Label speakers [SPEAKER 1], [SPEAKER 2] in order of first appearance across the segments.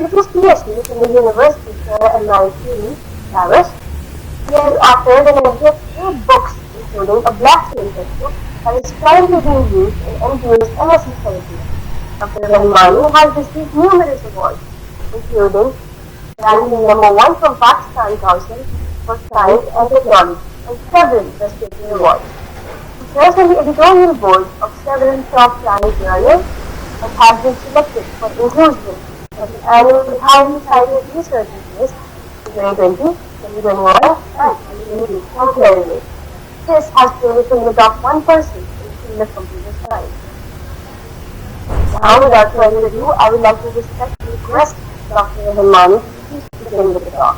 [SPEAKER 1] completed his PhD from the University of MIT, Paris. He has authored a number of 8 books, including a blockchain textbook that is currently being used in MBA's MSc therapy. Dr. Rahmani has received numerous awards, including ranking #1 from Pakistan Council for Science and Technology and several prestigious awards. He serves on the editorial board of several top science journals and has been selected for inclusion at the annual highly cited research list 2020, 2021, and 2022. This has placed him in the top 1% in the field of computer science. Now, without further ado, I would like to respectfully request Dr. Rahmani to please begin with the talk.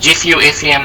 [SPEAKER 2] GCU ACM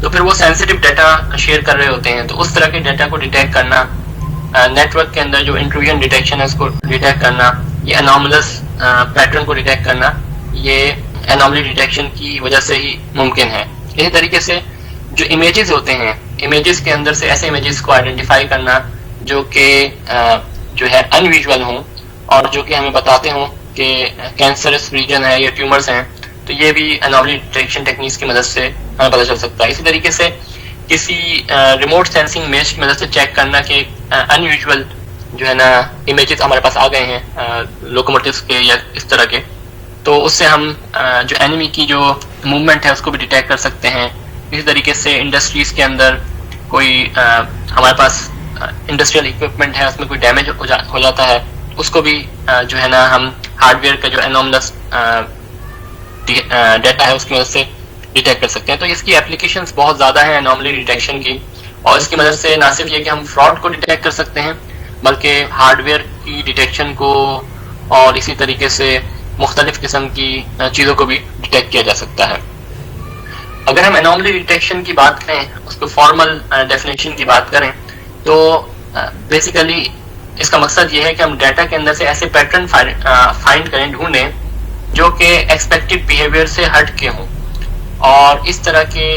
[SPEAKER 2] تو پھر وہ sensitive data share کر رہے ہوتے ہیں. تو اس طرح کے ڈیٹا کو ڈیٹیکٹ کرنا, نیٹورک کے اندر جو انٹروژن ڈیٹیکشن ہے اس کو ڈیٹیکٹ کرنا, یہ اناملس پیٹرن کو ڈیٹیکٹ کرنا, یہ اناملی ڈیٹیکشن کی وجہ سے ہی ممکن ہے. اسی طریقے سے جو امیجز ہوتے ہیں, امیجز کے اندر سے ایسے امیجز کو آئیڈینٹیفائی کرنا جو کہ جو ہے ان ویژول ہوں اور جو کہ ہمیں بتاتے ہوں کہ کینسرس ریجن ہے یا ٹیومرس ہیں, تو یہ بھی اناملی ڈیٹیکشن ٹیکنیکس کی مدد سے ہمیں پتہ چل سکتا ہے. اسی طریقے سے کسی ریموٹ سینسنگ میش کی مدد سے چیک کرنا کہ ان یوزول جو ہے نا امیجز ہمارے پاس آ گئے ہیں لوکوموٹیوس کے یا اس طرح کے, تو اس سے ہم جو اینیمی کی جو موومنٹ ہے اس کو بھی ڈیٹیکٹ کر سکتے ہیں. اسی طریقے سے انڈسٹریز کے اندر کوئی ہمارے پاس انڈسٹریل اکوپمنٹ ہے, اس میں کوئی ڈیمیج ہو جاتا ہے, اس کو بھی جو ہے نا ہم ہارڈ ویئر کا جو انوملس ڈیٹا ہے اس کی مدد سے ڈیٹیکٹ کر سکتے ہیں. تو اس کی اپلیکیشنز بہت زیادہ ہیں انوملی ڈیٹیکشن کی, اور اس کی مدد سے نہ صرف یہ کہ ہم فراڈ کو ڈیٹیکٹ کر سکتے ہیں بلکہ ہارڈ ویئر کی ڈیٹیکشن کو اور اسی طریقے سے مختلف قسم کی چیزوں کو بھی ڈیٹیکٹ کیا جا سکتا ہے. اگر ہم انوملی ڈیٹیکشن کی بات کریں, اس کو فارمل ڈیفینیشن کی بات کریں, تو بیسیکلی اس کا مقصد یہ ہے کہ ہم ڈیٹا کے اندر سے ایسے پیٹرن فائنڈ کریں, ڈھونڈیں جو کہ ایکسپیکٹڈ بیہیویئر سے ہٹ کے ہوں, اور اس طرح کے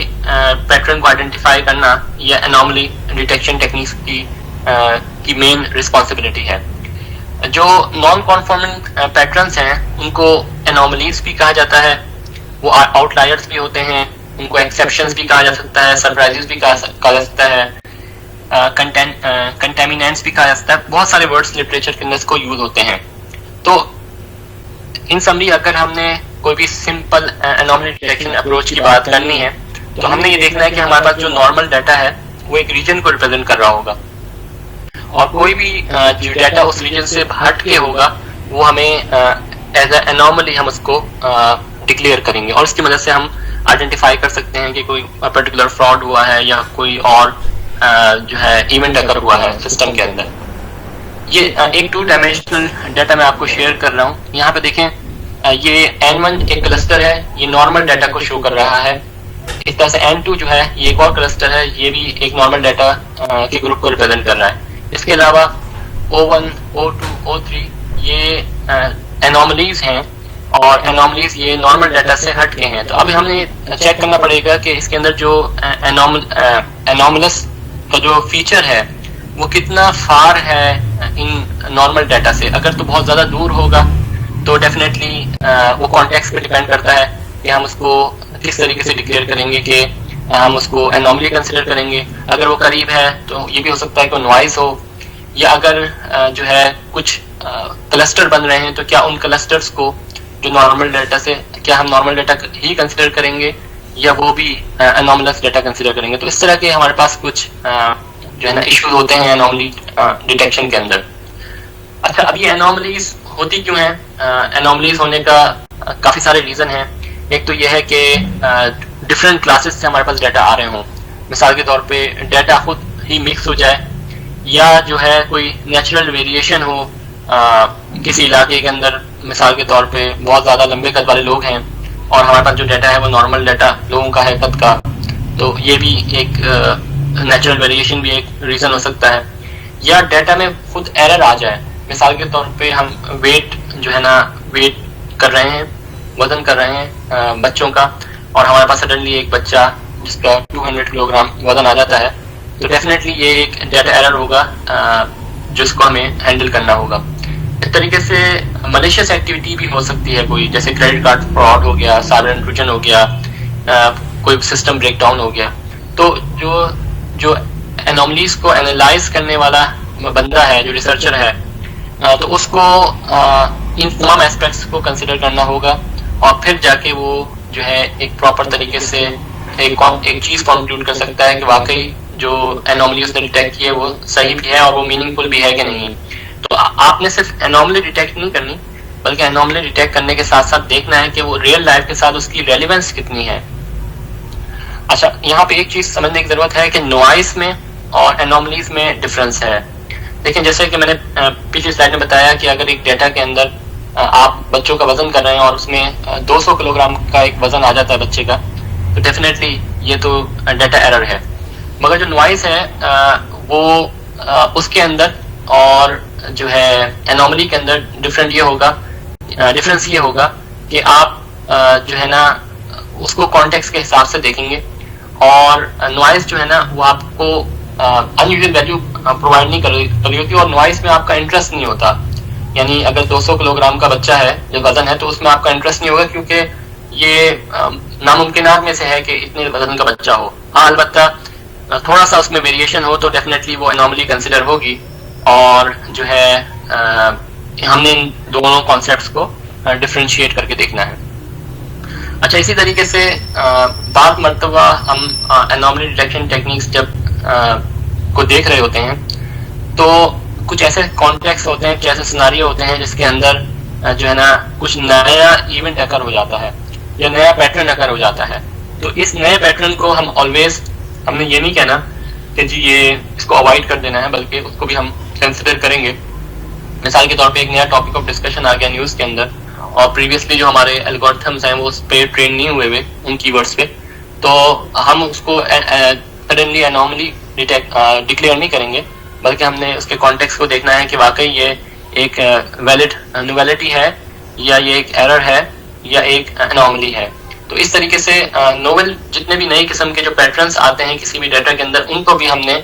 [SPEAKER 2] پیٹرن کو آئیڈینٹیفائی کرنا یہ انوملی ڈیٹیکشن ٹیکنیکس کی مین رسپانسبلٹی ہے. جو نان کانفارمنگ پیٹرنس ہیں ان کو انوملیز بھی کہا جاتا ہے, وہ آؤٹ لائرس بھی ہوتے ہیں, ان کو ایکسیپشنز بھی کہا جا سکتا ہے, سرپرائزز بھی کہا جا سکتا ہے, کنٹامیننٹس بھی کہا جا سکتا ہے. بہت سارے ورڈز لٹریچر کے اندر اس کو یوز ہوتے ہیں. تو ان سمری اگر ہم نے کوئی بھی سمپل انوملی ڈیٹیکشن اپروچ کی بات کرنی ہے تو ہم نے یہ دیکھنا ہے کہ ہمارے پاس جو نارمل ڈیٹا ہے وہ ایک ریجن کو ریپرزینٹ کر رہا ہوگا, اور کوئی بھی جو ڈیٹا اس ریجن سے ہٹ کے ہوگا وہ ہمیں ایز اے انوملی ہم اس کو ڈکلیئر کریں گے, اور اس کی مدد سے ہم آئیڈینٹیفائی کر سکتے ہیں کہ کوئی پرٹیکولر فراڈ ہوا ہے یا کوئی اور جو ہے ایونٹ اکر ہوا ہے سسٹم کے اندر. یہ ایک 2 ڈائمینشنل ڈیٹا میں آپ کو شیئر کر رہا ہوں. یہاں پہ دیکھیں یہ N1 ایک کلسٹر ہے, یہ نارمل ڈیٹا کو شو کر رہا ہے. اس طرح سے N2 جو ہے یہ ایک اور کلسٹر ہے, یہ بھی ایک نارمل ڈیٹا کے گروپ کو ریپرزینٹ کر رہا ہے. اس کے علاوہ O1, O2, O3 یہ انوملیز ہیں, اور انوملیز یہ نارمل ڈیٹا سے ہٹ کے ہیں. تو اب ہمیں چیک کرنا پڑے گا کہ اس کے اندر جو انوملس کا جو فیچر ہے وہ کتنا فار ہے ان نارمل ڈیٹا سے. اگر تو بہت زیادہ دور ہوگا تو ڈیفینیٹلی وہ کانٹیکسٹ پہ ڈیپینڈ کرتا ہے کہ ہم اس کو کس طریقے سے ڈکلیئر کریں گے کہ ہم اس کو انوملی کنسیڈر کریں گے. اگر وہ قریب ہے تو یہ بھی ہو سکتا ہے کہ نوائز ہو, یا اگر جو ہے کچھ کلسٹر بن رہے ہیں تو کیا ان کلسٹرز کو جو نارمل ڈیٹا سے کیا ہم نارمل ڈیٹا ہی کنسیڈر کریں گے یا وہ بھی انوملس ڈیٹا کنسیڈر کریں گے. تو اس طرح کے ہمارے پاس کچھ جو ہے نا ایشوز ہوتے ہیں انوملی ڈیٹیکشن کے اندر. اچھا, اب یہ انوملیز ہوتی کیوں ہیں؟ انوملیز ہونے کا کافی سارے ریزن ہیں. ایک تو یہ ہے کہ ڈفرینٹ کلاسز سے ہمارے پاس ڈیٹا آ رہے ہوں. مثال کے طور پہ ڈیٹا خود ہی مکس ہو جائے, یا جو ہے کوئی نیچرل ویریشن ہو کسی علاقے کے اندر. مثال کے طور پہ بہت زیادہ لمبے قد والے لوگ ہیں اور ہمارے پاس جو ڈیٹا ہے وہ نارمل ڈیٹا لوگوں کا ہے قد کا, تو یہ بھی ایک نیچرل ویریشن بھی ایک ریزن ہو سکتا ہے. یا ڈیٹا میں خود ایرر آ جائے. مثال کے طور پہ ہم ویٹ جو ہے نا ویٹ کر رہے ہیں, وزن کر رہے ہیں بچوں کا, اور ہمارے پاس سڈنلی ایک بچہ جس کا 200 کلو گرام وزن آ جاتا ہے, تو ڈیفینیٹلی یہ ایک ڈیٹا ایرر ہوگا جس کو ہمیں ہینڈل کرنا ہوگا. اس طریقے سے ملیشیس ایکٹیویٹی بھی ہو سکتی ہے کوئی, جیسے کریڈٹ کارڈ فراڈ ہو گیا, سائبر انٹروجن ہو گیا, کوئی سسٹم بریک ڈاؤن ہو گیا. تو جو انوملیز کو اینالائز کرنے والا بندہ ہے, جو ریسرچر ہے, تو اس کو ان تمام ایسپیکٹس کو کنسیڈر کرنا ہوگا, اور پھر جا کے وہ جو ہے ایک پراپر طریقے سے ایک چیز کنکلوڈ کر سکتا ہے کہ واقعی جو انوملی اس نے ڈیٹیکٹ کی ہے وہ صحیح بھی ہے اور وہ میننگ فل بھی ہے کہ نہیں. تو آپ نے صرف انوملی ڈیٹیکٹ نہیں کرنی, بلکہ انوملی ڈیٹیکٹ کرنے کے ساتھ ساتھ دیکھنا ہے کہ وہ ریئل لائف کے ساتھ اس کی ریلیونس کتنی ہے. اچھا, یہاں پہ ایک چیز سمجھنے کی ضرورت ہے کہ نوائز میں اور انوملیز میں ڈفرینس ہے. لیکن جیسے کہ میں نے پچھلی سلائڈ میں بتایا کہ اگر ایک ڈیٹا کے اندر آپ بچوں کا وزن کر رہے ہیں اور اس میں 200 کلو گرام کا ایک وزن آ جاتا ہے بچے کا, تو ڈیفینیٹلی یہ تو ڈیٹا ایرر ہے. مگر جو نوائز ہے وہ اس کے اندر اور جو ہے انوملی کے اندر ڈفرینس یہ ہوگا کہ آپ جو ہے نا اس کو کانٹیکس کے حساب سے دیکھیں گے, اور نوائز جو ہے نا وہ آپ کو ان ویلیو پرووائڈ نہیں کر رہی ہوتی, اور نوائز میں آپ کا انٹرسٹ نہیں ہوتا. یعنی اگر 200 کلو گرام کا بچہ ہے جو وزن ہے, تو اس میں آپ کا انٹرسٹ نہیں ہوگا, کیونکہ یہ ناممکنات میں سے ہے کہ اتنے وزن کا بچہ ہو. ہاں البتہ تھوڑا سا اس میں ویریشن ہو تو ڈیفینیٹلی وہ انوملی کنسیڈر ہوگی, اور جو ہے ہم نے ان دونوں کانسیپٹس کو ڈفرینشیٹ کر کے دیکھنا ہے. اچھا, اسی طریقے سے بعض مرتبہ ہم انوملی ڈیٹیکشن ٹیکنیکس جب کو دیکھ رہے ہوتے ہیں تو کچھ ایسے کانٹیکس ہوتے ہیں, کچھ ایسے سیناریو ہوتے ہیں جس کے اندر جو ہے نا کچھ نیا ایونٹ اکر ہو جاتا ہے یا نیا پیٹرن اکر ہو جاتا ہے. تو اس نئے پیٹرن کو ہم نے یہ نہیں کہنا کہ جی یہ اس کو اوائڈ کر دینا ہے, بلکہ اس کو بھی ہم کنسیڈر کریں گے. مثال کے طور پہ ایک نیا ٹاپک آف ڈسکشن آ گیا نیوز کے اندر, اور پریویسلی جو ہمارے الگورتھمس ہیں وہ اس پہ ٹرین نہیں ہوئے ان کی ورڈس پہ, تو ہم اس کو سڈنلی انوملی ڈکلیئر نہیں کریں گے, بلکہ ہم نے اس کے کانٹیکس کو دیکھنا ہے کہ واقعی یہ ایک ویلڈ نویلٹی ہے یا یہ ایک ایرر ہے یا ایک انوملی ہے. تو اس طریقے سے نوول جتنے بھی نئی قسم کے جو پیٹرنس آتے ہیں کسی بھی ڈیٹا کے اندر, ان کو بھی ہم نے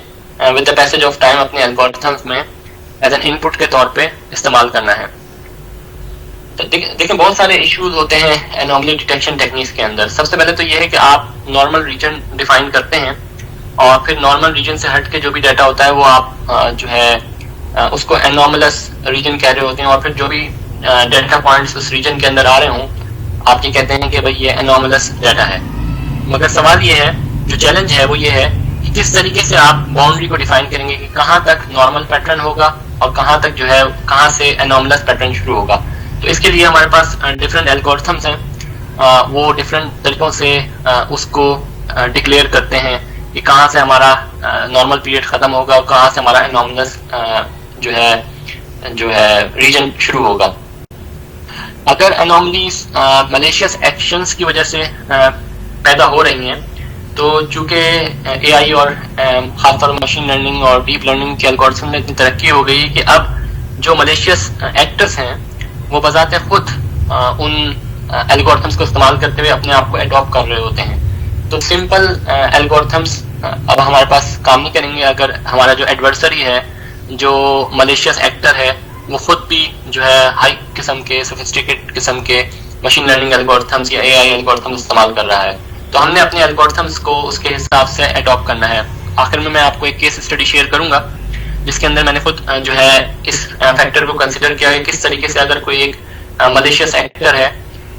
[SPEAKER 2] with the passage of time اپنے الگورتھمس میں ایز این ان پٹ کے طور پہ استعمال کرنا ہے. دیکھیں بہت سارے ایشوز ہوتے ہیں انوملی ڈیٹیکشن ٹیکنیکس کے اندر. سب سے پہلے تو یہ ہے کہ آپ نارمل ریجن ڈیفائن کرتے ہیں, اور پھر نارمل ریجن سے ہٹ کے جو بھی ڈیٹا ہوتا ہے وہ آپ جو ہے اس کو انوملس ریجن کہہ رہے ہوتے ہیں, اور پھر جو بھی ڈیٹا پوائنٹس اس ریجن کے اندر آ رہے ہوں آپ یہ کہتے ہیں کہ بھائی یہ انوملس ڈیٹا ہے. مگر سوال یہ ہے, جو چیلنج ہے وہ یہ ہے کہ کس طریقے سے آپ باؤنڈری کو ڈیفائن کریں گے کہ کہاں تک نارمل پیٹرن ہوگا اور کہاں تک جو ہے کہاں سے انوملس پیٹرن شروع ہوگا. تو اس کے لیے ہمارے پاس ڈفرینٹ الگورتھمس ہیں, وہ ڈفرینٹ طریقوں سے اس کو ڈکلیئر کرتے ہیں کہ کہاں سے ہمارا نارمل پیریڈ ختم ہوگا اور کہاں سے ہمارا انوملس جو ہے ریجن شروع ہوگا. اگر انوملیز ملیشیس ایکشنز کی وجہ سے پیدا ہو رہی ہیں, تو چونکہ اے آئی اور خاص طور پر مشین لرننگ اور ڈیپ لرننگ کے الگورتھم میں اتنی ترقی ہو گئی کہ اب جو ملیشیس ایکٹرز ہیں وہ بذات خود ان الگورتھمس کو استعمال کرتے ہوئے اپنے آپ کو اڈاپٹ کر رہے ہوتے ہیں. تو سمپل الگورتھمس اب ہمارے پاس کام نہیں کریں گے اگر ہمارا جو ایڈورسری ہے, جو ملیشیس ایکٹر ہے, وہ خود بھی جو ہے ہائی قسم کے سوفسٹیکیٹ قسم کے مشین لرننگ الگورتھمس یا اے آئی الگورتھمس استعمال کر رہا ہے. تو ہم نے اپنے الگورتھمس کو اس کے حساب سے اڈاپٹ کرنا ہے. آخر میں آپ کو ایک کیس اسٹڈی شیئر کروں گا جس کے اندر میں نے خود جو ہے اس فیکٹر کو کنسیڈر کیا ہے, کس طریقے سے اگر کوئی ایک ملیشیس ایکٹر ہے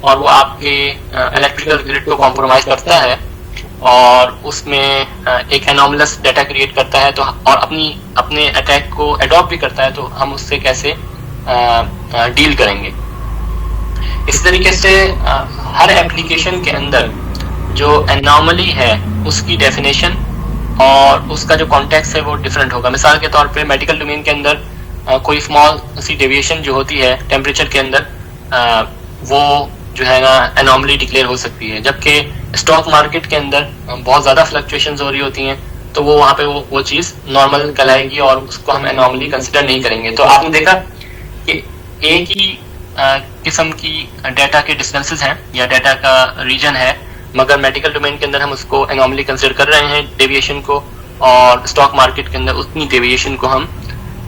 [SPEAKER 2] اور وہ آپ کے الیکٹریکل گرڈ کو کمپرومائز کرتا ہے اور اس میں ایک انوملس ڈیٹا کریٹ کرتا ہے, تو اور اپنے اٹیک کو اڈاپٹ بھی کرتا ہے, تو ہم اس سے کیسے ڈیل کریں گے. اس طریقے سے ہر ایپلیکیشن کے اندر جو انوملی ہے اس کی ڈیفینیشن اور اس کا جو کانٹیکس ہے وہ ڈفرینٹ ہوگا. مثال کے طور پہ میڈیکل ڈومین کے اندر کوئی اسمال سی ڈیویشن جو ہوتی ہے ٹیمپریچر کے اندر, وہ جو ہے نا انوملی ڈکلیئر ہو سکتی ہے, جبکہ اسٹاک مارکیٹ کے اندر بہت زیادہ فلکچویشنز ہو رہی ہوتی ہیں, تو وہ وہاں پہ وہ چیز نارمل کہلائے گی اور اس کو ہم انوملی کنسیڈر نہیں کریں گے. تو آپ نے دیکھا کہ ایک ہی قسم کی ڈیٹا کے ڈسٹینسز ہیں یا ڈیٹا کا ریجن ہے, مگر میڈیکل ڈومین کے اندر ہم اس کو انوملی کنسیڈر کر رہے ہیں ڈیویشن کو, اور اسٹاک مارکیٹ کے اندر اتنی ڈیویشن کو ہم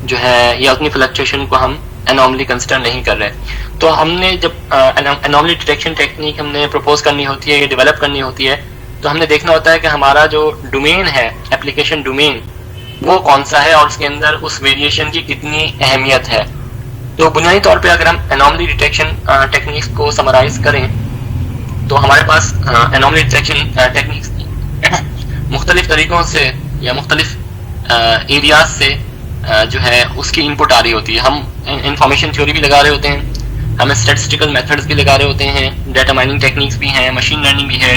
[SPEAKER 2] جو ہے یا اتنی فلکچویشن کو ہم انوملی کنسیڈر نہیں کر رہے. تو ہم نے جب انوملی ڈیٹیکشن ٹیکنیک ہم نے پروپوز کرنی ہوتی ہے یا ڈیولپ کرنی ہوتی ہے, تو ہم نے دیکھنا ہوتا ہے کہ ہمارا جو ڈومین ہے اپلیکیشن ڈومین وہ کون سا ہے اور اس کے اندر اس ویریشن کی کتنی اہمیت ہے. تو بنیادی طور پہ اگر ہم انوملی ڈیٹیکشن ٹیکنیکس کو سمرائز کریں تو ہمارے پاس انوملی ڈیٹیکشن ٹیکنیکس مختلف طریقوں سے یا مختلف ایریاز سے جو ہے اس کی انپٹ آ رہی ہوتی ہے. ہم انفارمیشن تھیوری بھی لگا رہے ہوتے ہیں, ہم اسٹیٹسٹیکل میتھڈز بھی لگا رہے ہوتے ہیں, ڈیٹا مائننگ ٹیکنیکس بھی ہیں, مشین لرننگ بھی ہے,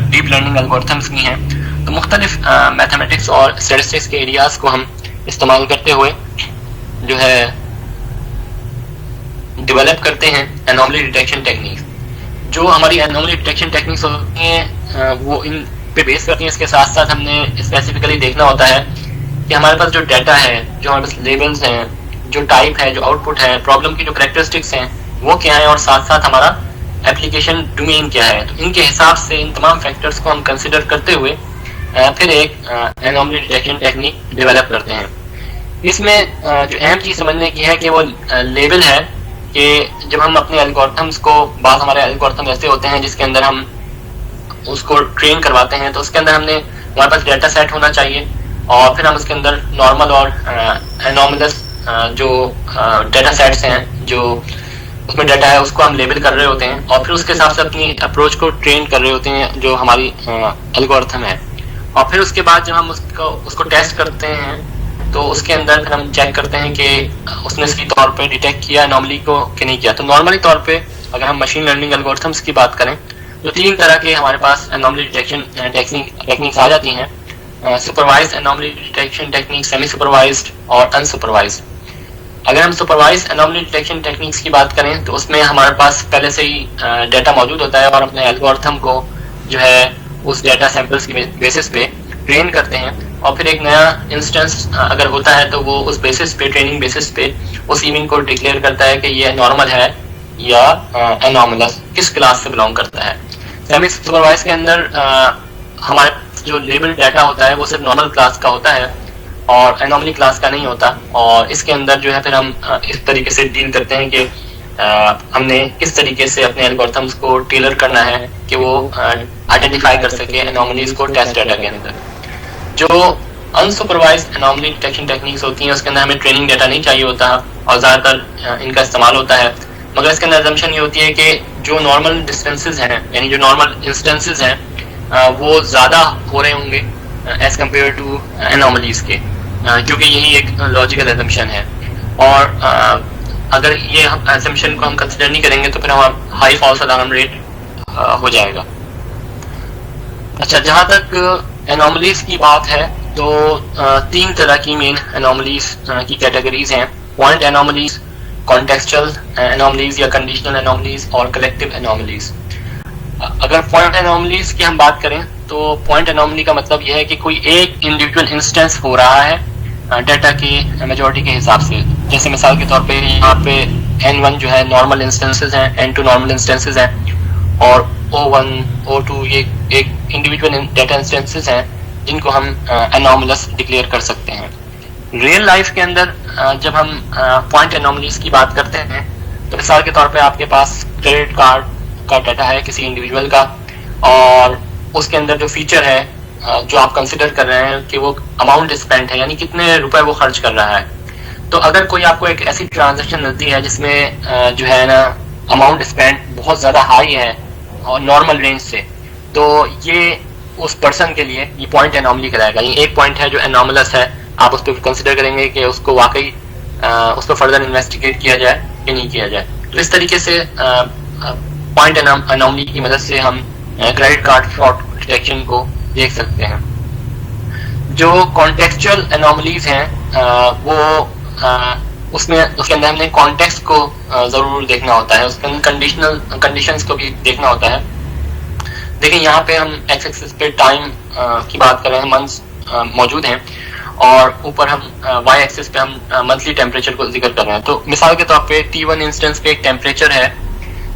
[SPEAKER 2] ڈیپ لرننگ الگورتھمس بھی ہیں. تو مختلف میتھمیٹکس اور اسٹیٹسٹکس کے ایریاز کو ہم استعمال کرتے ہوئے جو ہے ڈیولپ کرتے ہیں انوملی ڈیٹیکشن ٹیکنیکس. جو ہماری انوملی ڈیٹیکشن ٹیکنیکس ہوتی ہیں وہ ان پہ بیس کرتی ہیں. اس کے ساتھ ساتھ ہم نے اسپیسیفکلی دیکھنا ہوتا ہے کہ ہمارے پاس جو ڈیٹا ہے, جو ہمارے پاس لیبلز ہیں, جو ٹائپ ہے, جو آؤٹ پٹ ہے, پرابلم کی جو کریکٹرسٹکس ہیں وہ کیا ہیں, اور ساتھ ساتھ ہمارا اپلیکیشن ڈومین کیا ہے. تو ان کے حساب سے ان تمام فیکٹرز کو ہم کنسیڈر کرتے ہوئے پھر ایک انوملی ڈیٹیکشن ٹیکنیک ڈیولپ کرتے ہیں. اس میں جو اہم چیز سمجھنے کی ہے کہ وہ لیبل ہے کہ جب ہم اپنے الگورتھمس کو, بعض ہمارے الگورتھم ایسے ہوتے ہیں جس کے اندر ہم اس کو ٹرین کرواتے ہیں, تو اس کے اندر ہمارے پاس ڈیٹا سیٹ ہونا چاہیے, اور پھر ہم اس کے اندر نارمل اور انوملس جو ڈیٹا سیٹس ہیں, جو اس میں ڈیٹا ہے, اس کو ہم لیبل کر رہے ہوتے ہیں, اور پھر اس کے حساب سے اپنی اپروچ کو ٹرین کر رہے ہوتے ہیں جو ہماری الگورتھم ہے. اور پھر اس کے بعد جب ہم اس کو ٹیسٹ کرتے ہیں تو اس کے اندر پھر ہم چیک کرتے ہیں کہ اس نے صحیح طور پہ ڈیٹیکٹ کیا انوملی کو کہ نہیں کیا. تو نارملی طور پہ اگر ہم مشین لرننگ الگورتھمس کی بات کریں تو 3 طرح کے ہمارے پاس انوملی ڈیٹیکشن ٹیکنیکس آ جاتی ہیں: supervised anomaly detection technique, semi supervised اور انسپروائزڈ. اگر ہم سپروائزڈ انوملی ڈیٹیکشن ٹیکنیکس کی بات کریں تو اس میں ہمارے پاس پہلے سے ہی ڈیٹا موجود ہوتا ہے, اور اپنے الگورتھم کو جو ہے اس ڈیٹا سیمپلس کی بیسس پہ ٹرین کرتے ہیں, اور پھر ایک نیا انسٹنس اگر ہوتا ہے تو وہ اس بیسس پہ, ٹریننگ بیسس پہ اس ایونٹ کو ڈکلیئر کرتا ہے کہ یہ نارمل ہے یا انوملس, کس کلاس سے بلانگ کرتا ہے. سیمی سپروائز کے اندر ہمارے جو لیبل ڈیٹا ہوتا ہے وہ صرف نارمل کلاس کا ہوتا ہے اور انوملی کلاس کا نہیں ہوتا, اور اس کے اندر جو ہے پھر ہم اس طریقے سے ڈیل کرتے ہیں کہ ہم نے کس طریقے سے اپنے الگورتھمس کو ٹیلر کرنا ہے کہ وہ آئیڈینٹیفائی کر سکے انوملیز کو ٹیسٹ ڈیٹا کے اندر. جو انسپروائزڈ انوملی ڈیٹیکشن ٹیکنیکس ہوتی ہیں اس کے اندر ہمیں ٹریننگ ڈیٹا نہیں چاہیے ہوتا اور زیادہ تر ان کا استعمال ہوتا ہے, مگر اس کے اندر اسمپشن یہ ہوتی ہے کہ جو نارمل ڈسٹینسز ہیں, یعنی جو نارمل انسٹنسز ہیں, وہ زیادہ ہو رہے ہوں گے ایز کمپیئر ٹو انوملیز کے, کیونکہ یہی ایک لاجیکل اسمپشن ہے. اور اگر یہ اسمپشن کو ہم کنسیڈر نہیں کریں گے تو پھر ہمارا ہائی فالس الارم ریٹ ہو جائے گا. اچھا, جہاں تک انوملیز کی بات ہے تو 3 طرح کی مین انوملیز کی کیٹیگریز ہیں: پوائنٹ انوملیز, کانٹیکسچل انوملیز یا کنڈیشنل انوملیز, اور کلیکٹیو انوملیز. اگر پوائنٹ انوملیز کی ہم بات کریں تو پوائنٹ انوملی کا مطلب یہ ہے کہ کوئی ایک انڈیویجول انسٹنس ہو رہا ہے ڈیٹا کی میجورٹی کے حساب سے. جیسے مثال کے طور پہ یہاں پہ N1 جو ہے نارمل انسٹنسز ہیں, N2 نارمل انسٹنسز ہیں, اور O1 O2 یہ ایک انڈیویجول ڈیٹا انسٹنسز ہیں جن کو ہم انوملس ڈکلیئر کر سکتے ہیں. ریئل لائف کے اندر جب ہم پوائنٹ انوملیز کی بات کرتے ہیں تو مثال کے طور پہ آپ کے پاس کریڈٹ کارڈ کا ڈیٹا ہے کسی انڈیویجول کا, اور اس کے اندر جو فیچر ہے جو آپ کنسیڈر کر رہے ہیں کہ وہ اماؤنٹ اسپینڈ ہے, یعنی کتنے روپے وہ خرچ کر رہا ہے. تو اگر کوئی آپ کو ایک ایسی ٹرانزیکشن ملتی ہے جس میں جو ہے نا اماؤنٹ اسپینڈ بہت زیادہ ہائی ہے اور نارمل رینج سے, تو یہ اس پرسن کے لیے یہ پوائنٹ انوملی کرائے گا. یہ ایک پوائنٹ ہے جو انوملس ہے, آپ اس پہ کنسیڈر کریں گے کہ اس کو واقعی اس کو فردر انویسٹیگیٹ کیا جائے کہ نہیں کیا جائے. تو اس طریقے سے پوائنٹ انوملی کی مدد سے ہم کریڈٹ کارڈ فراڈ ڈیٹیکشن کو دیکھ سکتے ہیں. جو کانٹیکسچل انوملیز ہیں وہ اس کے اندر ہم نے کانٹیکسٹ کو ضرور دیکھنا ہوتا ہے, اس کے اندر کنڈیشنز کو بھی دیکھنا ہوتا ہے. دیکھیں یہاں پہ ہم ایکس ایکسس پہ ٹائم کی بات کر رہے ہیں, منتھس موجود ہیں, اور اوپر ہم وائی ایکسس پہ ہم منتھلی ٹیمپریچر کو ذکر کر رہے ہیں. تو مثال کے طور پہ T1 انسٹنس پہ ایک ٹیمپریچر ہے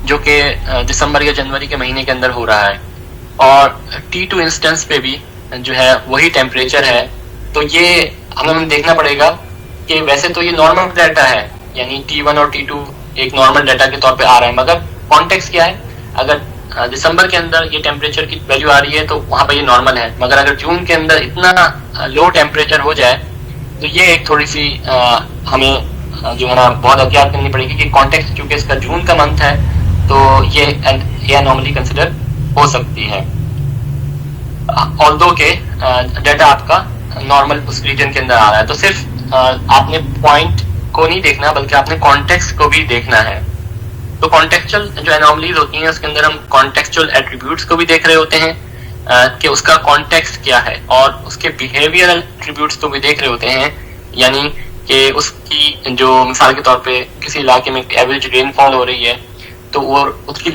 [SPEAKER 2] جو کہ دسمبر یا جنوری کے مہینے کے اندر ہو رہا ہے, اور T2 انسٹنس پہ بھی جو ہے وہی ٹیمپریچر ہے. تو یہ ہمیں دیکھنا پڑے گا کہ ویسے تو یہ نارمل ڈیٹا ہے, یعنی T1 اور T2 ایک نارمل ڈیٹا کے طور پہ آ رہا ہے, مگر کانٹیکسٹ کیا ہے, اگر دسمبر کے اندر یہ ٹیمپریچر کی ویلیو آ رہی ہے تو وہاں پہ یہ نارمل ہے, مگر اگر جون کے اندر اتنا لو ٹیمپریچر ہو جائے تو یہ ایک تھوڑی سی ہمیں جو ہے نا بہت احتیاط کرنی پڑے گی کہ کانٹیکسٹ چونکہ اس کا جون کا منتھ ہے تو یہ انوملی کنسیڈر ہو سکتی ہے. although کہ ڈیٹا آپ کا نارمل اس ریجن کے اندر آ رہا ہے. تو صرف آپ نے پوائنٹ کو نہیں دیکھنا بلکہ آپ نے کانٹیکسٹ کو بھی دیکھنا ہے. تو کانٹیکسچل جو انوملیز ہوتی ہیں اس کے اندر ہم کانٹیکسچل ایٹریبیوٹس کو بھی دیکھ رہے ہوتے ہیں کہ اس کا کانٹیکسٹ کیا ہے, اور اس کے بیہیویئرل ایٹریبیوٹس کو بھی دیکھ رہے ہوتے ہیں, یعنی کہ اس کی جو مثال کے طور پہ کسی علاقے میں ایوریج رین فال ہو رہی ہے تو وہ اس کی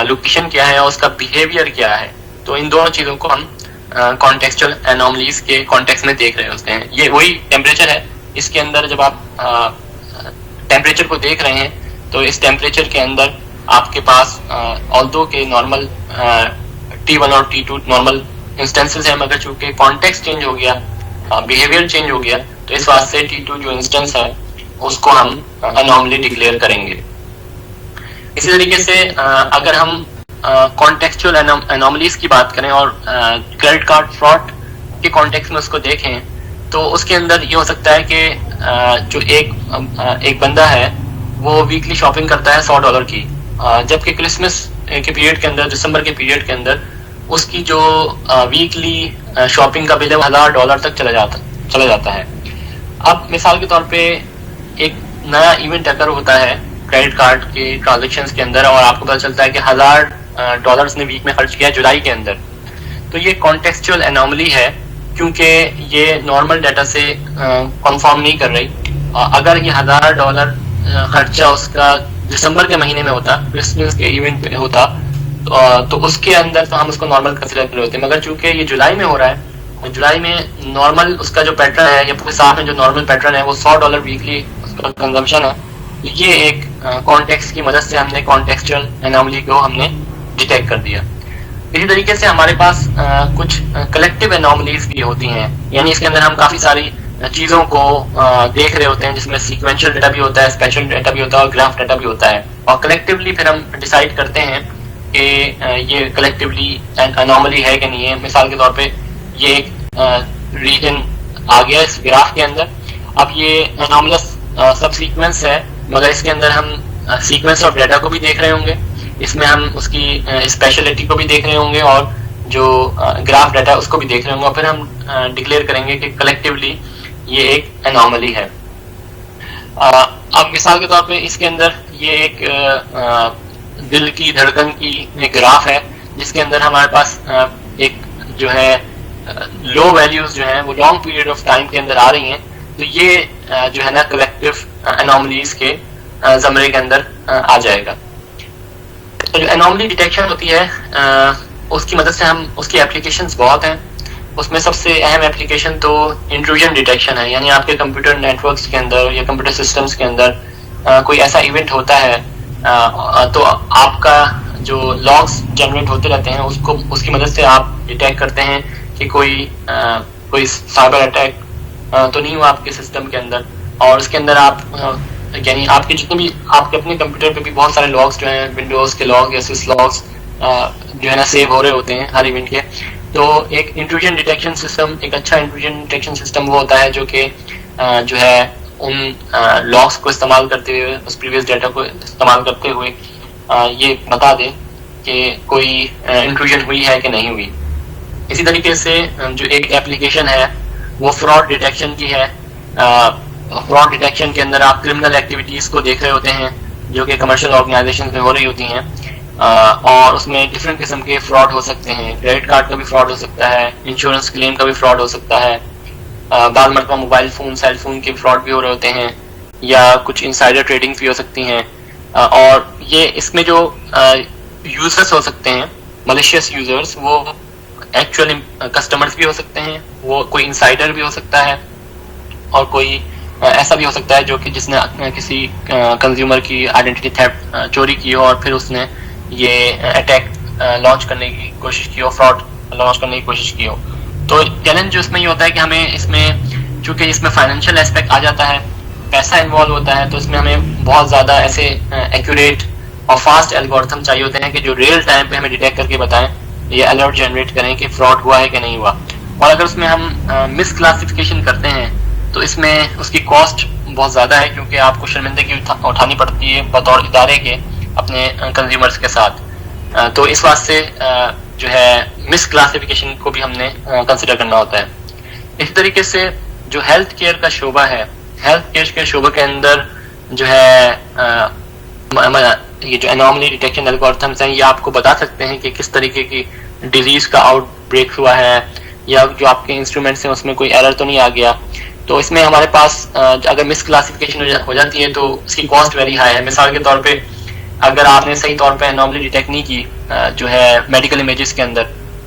[SPEAKER 2] لوکیشن کیا ہے اور اس کا بیہیویئر کیا ہے. تو ان دونوں چیزوں کو ہم کانٹیکسچل انوملیز کے کانٹیکس میں دیکھ رہے ہوتے ہیں. یہ وہی ٹیمپریچر ہے. اس کے اندر جب آپ ٹیمپریچر کو دیکھ رہے ہیں تو اس ٹیمپریچر کے اندر آپ کے پاس آلدو کے نارمل T1 اور T2 نارمل انسٹنسز ہیں, مگر چونکہ کانٹیکس چینج ہو گیا, بیہیویئر چینج ہو گیا, تو اس واسطے T2 جو انسٹنس ہے اس کو ہم انوملی ڈکلیئر کریں گے. اسی طریقے سے اگر ہم کانٹیکسچل انوملیز کی بات کریں اور کریڈٹ کارڈ فراڈ کے کانٹیکس میں اس کو دیکھیں تو اس کے اندر یہ ہو سکتا ہے کہ جو ایک بندہ ہے وہ ویکلی شاپنگ کرتا ہے $100 کی, جبکہ کرسمس کے پیریڈ کے اندر, دسمبر کے پیریڈ کے اندر اس کی جو ویکلی شاپنگ کا بل ہے وہ $1000 تک چلا جاتا ہے. اب مثال کے طور پہ ایک نیا ایونٹ اگر ہوتا ہے کریڈٹ کارڈ کے ٹرانزیکشنز کے اندر اور آپ کو پتہ چلتا ہے کہ $1000 نے ویک میں خرچ کیا جولائی کے اندر, تو یہ کانٹیکسچل انوملی ہے کیونکہ یہ نارمل ڈیٹا سے کنفرم نہیں کر رہی. اگر یہ $1000 خرچہ اس کا دسمبر کے مہینے میں ہوتا, کرسمس کے ایونٹ پہ ہوتا, تو اس کے اندر تو ہم اس کو نارمل کنسیڈر کر ہوتے, مگر چونکہ یہ جولائی میں ہو رہا ہے, جولائی میں نارمل اس کا جو پیٹرن ہے یا پورے سال میں جو نارمل پیٹرن ہے وہ $100 ویکلی اس کا کنزمپشن ہے. یہ ایک کانٹیکس کی مدد سے ہم نے کانٹیکسچل انوملی کو ہم نے ڈیٹیکٹ کر دیا. اسی طریقے سے ہمارے پاس کچھ کلیکٹیو انوملیز بھی ہوتی ہیں, یعنی اس کے اندر ہم کافی ساری چیزوں کو دیکھ رہے ہوتے ہیں جس میں سیکوینشل ڈیٹا بھی ہوتا ہے, اسپیشل ڈیٹا بھی ہوتا ہے اور گراف ڈیٹا بھی ہوتا ہے, اور کلیکٹیولی پھر ہم ڈیسائیڈ کرتے ہیں کہ یہ کلیکٹیولی انوملی ہے کہ نہیں ہے. مثال کے طور پہ یہ ایک ریجن آ گیا اس گراف کے اندر, اب یہ انوملس سب سیکوینس ہے, مگر اس کے اندر ہم سیکوینس آف ڈیٹا کو بھی دیکھ رہے ہوں گے, اس میں ہم اس کی اسپیشلٹی کو بھی دیکھ رہے ہوں گے اور جو گراف ڈیٹا اس کو بھی دیکھ رہے ہوں گے, اور پھر ہم ڈکلیئر کریں گے کہ کلیکٹیولی یہ ایک انوملی ہے. اب مثال کے طور پہ اس کے اندر یہ ایک دل کی دھڑکن کی ایک گراف ہے جس کے اندر ہمارے پاس ایک جو ہے لو ویلیوز جو ہیں وہ لانگ پیریڈ آف ٹائم کے اندر آ رہی ہیں, تو یہ جو ہے نا کلیکٹیو انوملیز کے زمرے کے اندر آ جائے گا. تو جو انوملی ڈیٹیکشن ہوتی ہے اس کی مدد سے ہم, اس کی اپلیکیشنز بہت ہیں, اس میں سب سے اہم اپلیکیشن تو انٹروژن ڈیٹیکشن ہے. یعنی آپ کے کمپیوٹر نیٹورکس کے اندر یا کمپیوٹر سسٹمز کے اندر کوئی ایسا ایونٹ ہوتا ہے تو آپ کا جو لاگس جنریٹ ہوتے رہتے ہیں اس کی مدد سے آپ ڈیٹیکٹ کرتے ہیں کہ کوئی سائبر اٹیک تو نہیں ہوا آپ کے سسٹم کے اندر, اور اس کے اندر آپ یعنی آپ کے جتنے بھی آپ کے اپنے کمپیوٹر پہ بھی بہت سارے لاگس جو ہیں, ونڈوز کے لاگ یا سوس لاگس جو ہے نا سیو ہو رہے ہوتے ہیں ہر ایونٹ کے. تو ایک انٹروژن ڈیٹیکشن سسٹم, ایک اچھا انٹروژن ڈیٹیکشن سسٹم وہ ہوتا ہے جو کہ جو ہے ان لاگس کو استعمال کرتے ہوئے, اس پریویس ڈیٹا کو استعمال کرتے ہوئے یہ بتا دیں کہ کوئی انٹروژن ہوئی ہے کہ نہیں ہوئی. اسی طریقے سے جو ایک اپلیکیشن ہے وہ فراڈ ڈیٹیکشن کی ہے. فراڈ ڈیٹیکشن کے اندر آپ کرمنل ایکٹیویٹیز کو دیکھ رہے ہوتے ہیں جو کہ کمرشل آرگنائزیشن میں ہو رہی ہوتی ہیں, اور اس میں ڈفرینٹ قسم کے فراڈ ہو سکتے ہیں. کریڈٹ کارڈ کا بھی فراڈ ہو سکتا ہے, انشورنس کلیم کا بھی فراڈ ہو سکتا ہے, بعض مرتبہ موبائل فون, سیل فون کے فراڈ بھی ہو رہے ہوتے ہیں, یا کچھ انسائڈر ٹریڈنگ بھی ہو سکتی ہیں. اور یہ اس میں جو یوزرس ہو سکتے ہیں, ملیشیس یوزرس, وہ ایکچوئل کسٹمرز بھی ہو سکتے ہیں, وہ کوئی انسائڈر بھی ہو سکتا ہے, اور کوئی ایسا بھی ہو سکتا ہے جو کہ جس نے کسی کنزیومر کی آئیڈینٹی تھیفٹ چوری کی ہو اور پھر اس نے یہ اٹیک لانچ کرنے کی کوشش کی ہو, فراڈ لانچ کرنے کی کوشش کی ہو. تو چیلنج جو اس میں یہ ہوتا ہے کہ ہمیں اس میں چونکہ اس میں فائنینشیل اسپیکٹ آ جاتا ہے, پیسہ انوالو ہوتا ہے, تو اس میں ہمیں بہت زیادہ ایسے ایکوریٹ اور فاسٹ الگورتھم چاہیے ہوتے ہیں کہ جو ریئل ٹائم پہ ہمیں ڈیٹیکٹ کر کے بتائیں, یہ الرٹ جنریٹ کریں کہ فراڈ ہوا ہے کہ نہیں ہوا. اور اگر اس میں ہم مس کلاسیفیکیشن کرتے ہیں تو اس میں اس کی کاسٹ بہت زیادہ ہے, کیونکہ آپ کو شرمندگی اٹھانی پڑتی ہے بطور ادارے کے اپنے کنزیومرز کے ساتھ. تو اس واسطے جو ہے مس کلاسیفیکیشن کو بھی ہم نے کنسیڈر کرنا ہوتا ہے. اسی طریقے سے جو ہیلتھ کیئر کا شعبہ ہے, ہیلتھ کیئر کے شعبے کے اندر جو ہے یہ جو انوملی ڈیٹیکشن الگورتھمز ہیں, یہ آپ کو بتا سکتے ہیں کہ کس طریقے کی ڈیزیز کا آؤٹ بریک ہوا ہے, یا جو آپ کے انسٹرومنٹس ہیں اس میں کوئی ایرر تو نہیں آ گیا. تو اس میں ہمارے پاس اگر مس کلاسیفیکیشن ہو جاتی ہے تو اس کی کاسٹ ویری ہائی ہے. مثال کے طور پہ اگر آپ نے صحیح طور پہ انوملی ڈیٹیکٹ نہیں کی جو ہے میڈیکل امیجز کے اندر,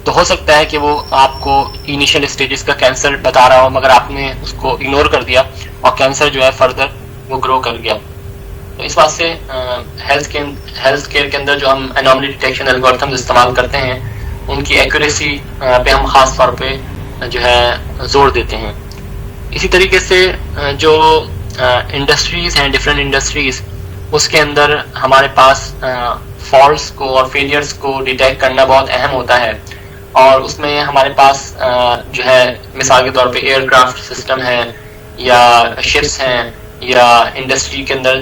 [SPEAKER 2] تو ہو سکتا ہے کہ وہ آپ کو انیشیل اسٹیجز کا کینسر بتا رہا ہو، مگر آپ نے اس کو اگنور کر دیا اور کینسر جو ہے فردر وہ گرو کر گیا. تو اس بات سے ہیلتھ کیئر کے اندر جو ہم انوملی ڈیٹیکشن الگورتھمز استعمال کرتے ہیں ان کی ایکوریسی پہ ہم خاص طور پہ جو ہے زور دیتے ہیں. اسی طریقے سے جو انڈسٹریز ہیں، ڈفرینٹ انڈسٹریز، اس کے اندر ہمارے پاس فالٹس کو اور فیلئرس کو ڈیٹیکٹ کرنا بہت اہم ہوتا ہے. اور اس میں ہمارے پاس جو ہے مثال کے طور پہ ایئر کرافٹ سسٹم ہے یا شپس ہیں یا انڈسٹری کے اندر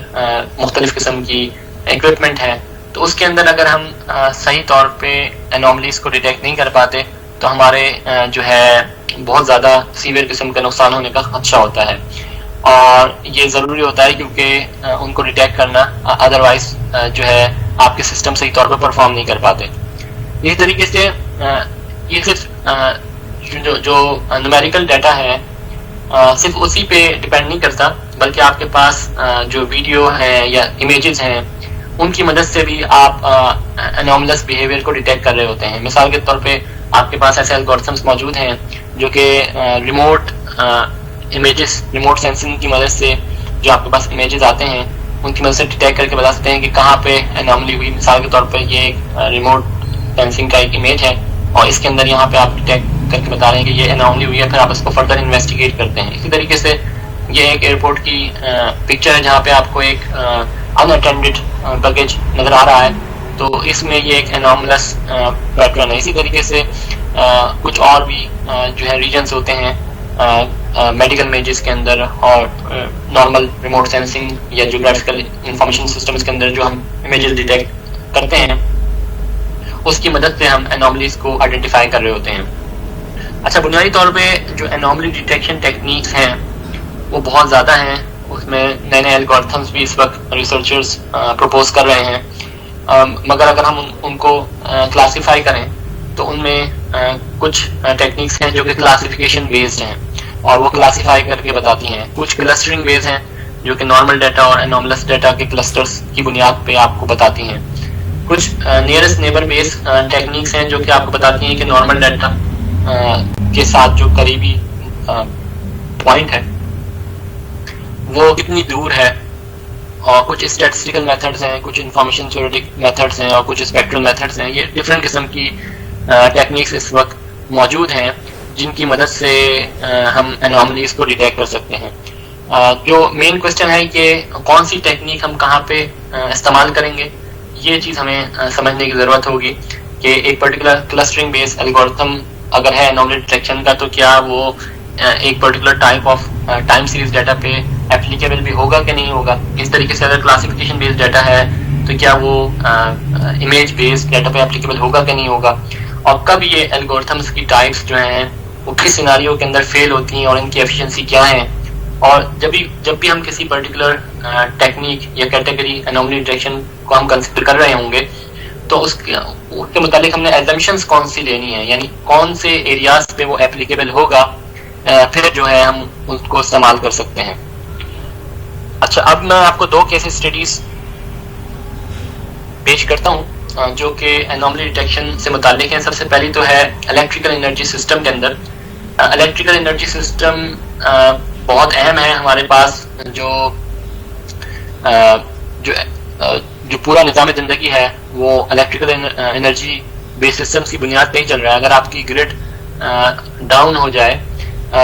[SPEAKER 2] مختلف قسم کی اکوپمنٹ ہے. تو اس کے اندر اگر ہم صحیح طور پہ انوملیز کو ڈیٹیکٹ نہیں کر پاتے تو ہمارے جو ہے بہت زیادہ سیویئر قسم کا نقصان ہونے کا خدشہ ہوتا ہے. اور یہ ضروری ہوتا ہے کیونکہ ان کو ڈیٹیکٹ کرنا ادروائز جو ہے آپ کے سسٹم صحیح طور پہ پرفارم نہیں کر پاتے. اسی طریقے سے یہ صرف جو نومیریکل ڈیٹا ہے صرف اسی پہ ڈپینڈ نہیں کرتا، بلکہ آپ کے پاس جو ویڈیو ہیں یا امیجز ہیں ان کی مدد سے بھی آپ انوملس بیہیویئر کو ڈیٹیکٹ کر رہے ہوتے ہیں. مثال کے طور پہ آپ کے پاس ایسے الگورتھمس موجود ہیں جو کہ ریموٹ امیجز، ریموٹ سینسنگ کی مدد سے جو آپ کے پاس امیجز آتے ہیں ان کی مدد سے ڈیٹیکٹ کر کے بتا سکتے ہیں کہ کہاں پہ انوملی ہوئی. مثال کے طور پہ یہ ایک ریموٹ سینسنگ کا ایک امیج ہے اور اس کے اندر یہاں پہ آپ ڈیٹیکٹ کر کے بتا رہے ہیں کہ یہ انوملی ہوئی ہے، پھر آپ اس کو فردر انویسٹیگیٹ کرتے ہیں. اسی طریقے سے یہ ایک ایئرپورٹ کی پکچر ہے جہاں پہ آپ کو ایک ان اٹینڈڈ بگیج نظر آ رہا ہے، تو اس میں یہ ایک انوملس پیٹرن ہے. اسی طریقے سے کچھ اور بھی جو ہے ریجنز ہوتے ہیں میڈیکل امیجز کے اندر اور نارمل ریموٹ سینسنگ یا جیوگرافیکل انفارمیشن سسٹمز کے اندر جو ہم امیجز ڈیٹیکٹ کرتے ہیں اس کی مدد سے ہم انوملیز کو آئیڈینٹیفائی کر رہے ہوتے ہیں. اچھا، بنیادی طور پہ جو انوملی ڈیٹیکشن ٹیکنیکس ہیں وہ بہت زیادہ ہیں. اس میں نئے نئے الگورتھمس بھی اس وقت ریسرچرز پروپوز کر رہے ہیں، مگر اگر ہم ان کو کلاسیفائی کریں تو ان میں کچھ ٹیکنیکس ہیں جو کہ کلاسیفیکیشن بیسڈ ہیں اور وہ کلاسیفائی کر کے بتاتی ہیں. کچھ کلسٹرنگ بیس ہیں جو کہ نارمل ڈیٹا اور انوملس ڈیٹا کے کلسٹرز کی بنیاد پہ آپ کو بتاتی ہیں. کچھ نیئرسٹ نیبر بیس ٹیکنیکس ہیں جو کہ آپ کو بتاتی ہیں کہ نارمل ڈیٹا کے ساتھ جو قریبی پوائنٹ ہے وہ کتنی دور ہے. اور کچھ اسٹیٹسٹیکل میتھڈز ہیں، کچھ انفارمیشن تھیوریٹک میتھڈز ہیں اور کچھ اسپیکٹرل میتھڈز ہیں. یہ ڈفرینٹ قسم کی ٹیکنیکس اس وقت موجود ہیں جن کی مدد سے ہم انوملیز کو ڈیٹیکٹ کر سکتے ہیں. جو مین کوشچن ہے کہ کون سی ٹیکنیک ہم کہاں پہ استعمال کریں گے، یہ چیز ہمیں سمجھنے کی ضرورت ہوگی کہ ایک پرٹیکولر کلسٹرنگ بیس الگورتھم اگر ہے انوملی ڈیٹیکشن کا تو کیا وہ ایک particular type of time series data پہ اپلیکیبل بھی ہوگا کہ نہیں ہوگا. اس طریقے سے اگر کلاسیفیکیشن بیس ڈیٹا ہے تو کیا وہ امیج بیس ڈیٹا پہ اپلیکیبل ہوگا کہ نہیں ہوگا. اور کب یہ الگورتھمس کی ٹائپس جو ہیں وہ کس سیناریو کے اندر فیل ہوتی ہیں اور ان کی ایفیشنسی کیا ہیں. اور جب بھی ہم کسی پرٹیکولر ٹیکنیک یا کیٹیگری انوملی ڈیٹیکشن کو ہم کنسیڈر کر رہے ہوں گے تو اس کے متعلق ہم نے ایزمپشنز کون سی لینی ہے، یعنی کون سے ایریاز پہ وہ اپلیکیبل ہوگا، پھر جو ہے ہم اس کو استعمال کر سکتے ہیں. اچھا، اب میں آپ کو 2 کیس اسٹڈیز پیش کرتا ہوں جو کہ انوملی ڈیٹیکشن سے متعلق ہیں. سب سے پہلی تو ہے الیکٹریکل انرجی سسٹم کے اندر. الیکٹریکل انرجی سسٹم بہت اہم ہے ہمارے پاس. جو پورا نظام زندگی ہے وہ الیکٹریکل انرجی بیس سسٹمز کی بنیاد پہ ہی چل رہا ہے. اگر آپ کی گرڈ ڈاؤن ہو جائے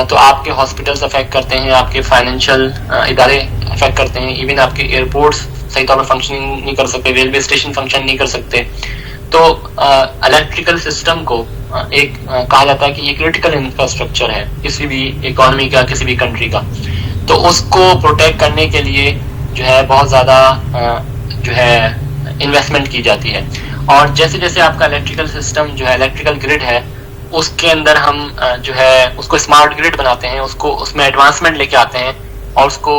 [SPEAKER 2] تو آپ کے ہاسپٹلس افیکٹ کرتے ہیں، آپ کے فائنینشیل ادارے افیکٹ کرتے ہیں، ایون آپ کے ایئرپورٹس صحیح طور پر فنکشننگ نہیں کر سکتے، ریلوے اسٹیشن فنکشن نہیں کر سکتے. تو الیکٹریکل سسٹم کو ایک کہا جاتا ہے کہ یہ کریٹیکل انفراسٹرکچر ہے کسی بھی اکانومی کا، کسی بھی کنٹری کا. تو اس کو پروٹیکٹ کرنے کے لیے جو ہے بہت زیادہ جو ہے انویسٹمنٹ کی جاتی ہے. اور جیسے جیسے آپ کا الیکٹریکل سسٹم جو ہے الیکٹریکل گرڈ ہے اس کے اندر ہم جو ہے اس کو اسمارٹ گرڈ بناتے ہیں، اس میں ایڈوانسمنٹ لے کے آتے ہیں اور اس کو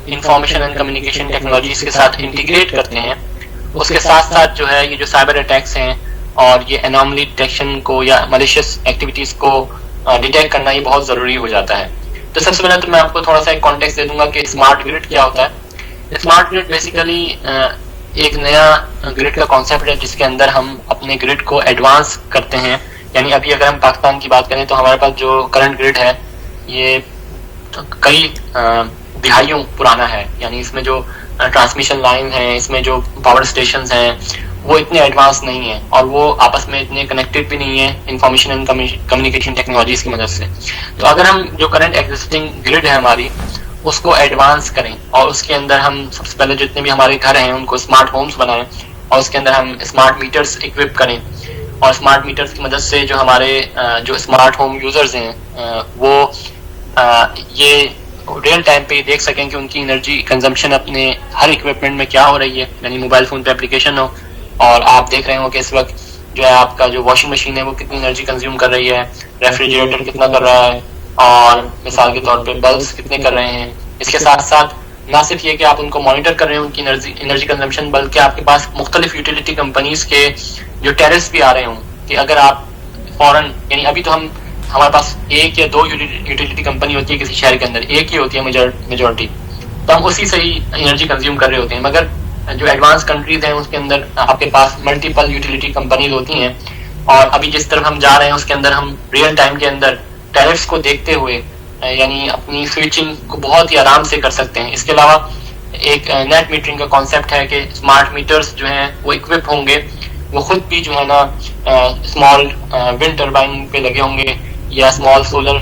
[SPEAKER 2] انفارمیشن اینڈ کمیونیکیشن ٹیکنالوجیز کے ساتھ انٹیگریٹ کرتے ہیں. اس کے ساتھ ساتھ جو ہے یہ جو سائبر اٹیکس ہیں اور یہ انوملی ڈیٹیکشن کو یا ملیشیس ایکٹیویٹیز کو ڈیٹیکٹ کرنا یہ بہت ضروری ہو جاتا ہے. تو سب سے پہلے تو میں آپ کو تھوڑا سا ایک کانٹیکسٹ دے دوں گا کہ اسمارٹ گرڈ کیا ہوتا ہے. اسمارٹ گرڈ بیسیکلی ایک نیا گرڈ کا کانسیپٹ ہے جس کے اندر ہم اپنے گرڈ کو ایڈوانس کرتے ہیں یعنی ابھی اگر ہم پاکستان کی بات کریں تو ہمارے پاس جو کرنٹ گرڈ ہے یہ کئی دہائیوں پرانا ہے. یعنی اس میں جو ٹرانسمیشن لائن ہیں, اس میں جو پاور اسٹیشنز ہیں وہ اتنے ایڈوانس نہیں ہیں, اور وہ آپس میں اتنے کنیکٹڈ بھی نہیں ہیں انفارمیشن اینڈ کمیونیکیشن ٹیکنالوجیز کی مدد سے. تو اگر ہم جو کرنٹ ایگزسٹنگ گرڈ ہے ہماری اس کو ایڈوانس کریں, اور اس کے اندر ہم سب سے پہلے جتنے بھی ہمارے گھر ہیں ان کو اسمارٹ ہومس بنائیں, اور اس کے اندر ہم اسمارٹ میٹرز اکوپ کریں, اور اسمارٹ میٹرز کی مدد سے جو ہمارے جو اسمارٹ ہوم یوزرز ہیں وہ یہ ریئل ٹائم پہ دیکھ سکیں کہ ان کی انرجی کنزمپشن اپنے ہر اکوپمنٹ میں کیا ہو رہی ہے. یعنی موبائل فون پہ اپلیکیشن ہو اور آپ دیکھ رہے ہو کہ اس وقت جو ہے آپ کا جو واشنگ مشین ہے وہ کتنی انرجی کنزیوم کر رہی ہے, ریفریجریٹر کتنا کر رہا ہے, اور مثال کے طور پہ بلبس کتنے کر رہے ہیں. اس کے ساتھ ساتھ نہ صرف یہ کہ آپ ان کو مانیٹر کر رہے ہیں ان کی انرجی کنزمپشن, بلکہ آپ کے پاس مختلف یوٹیلیٹی کمپنیز کے جو ٹیرس بھی آ رہے ہوں کہ اگر آپ فوراً, یعنی ابھی تو ہمارے پاس ایک یا دو یوٹیلیٹی کمپنی ہوتی ہے کسی شہر کے اندر, ایک ہی ہوتی ہے میجورٹی, تو ہم اسی سے ہی انرجی کنزیوم کر رہے ہوتے ہیں. مگر جو ایڈوانس کنٹریز ہیں اس کے اندر آپ کے پاس ملٹیپل یوٹیلیٹی کمپنیز ہوتی ہیں, اور ابھی جس طرف ہم جا رہے ہیں اس کے اندر ہم ریئل ٹائم کے اندر ٹیرفس کو دیکھتے ہوئے یعنی اپنی سوئچنگ کو بہت ہی آرام سے کر سکتے ہیں. اس کے علاوہ ایک نیٹ میٹرنگ کا کانسیپٹ ہے کہ اسمارٹ میٹرز جو ہیں وہ اکوپ ہوں گے, وہ خود بھی جو ہے نا اسمال ونڈ ٹربائن پہ لگے ہوں گے یا اسمال سولر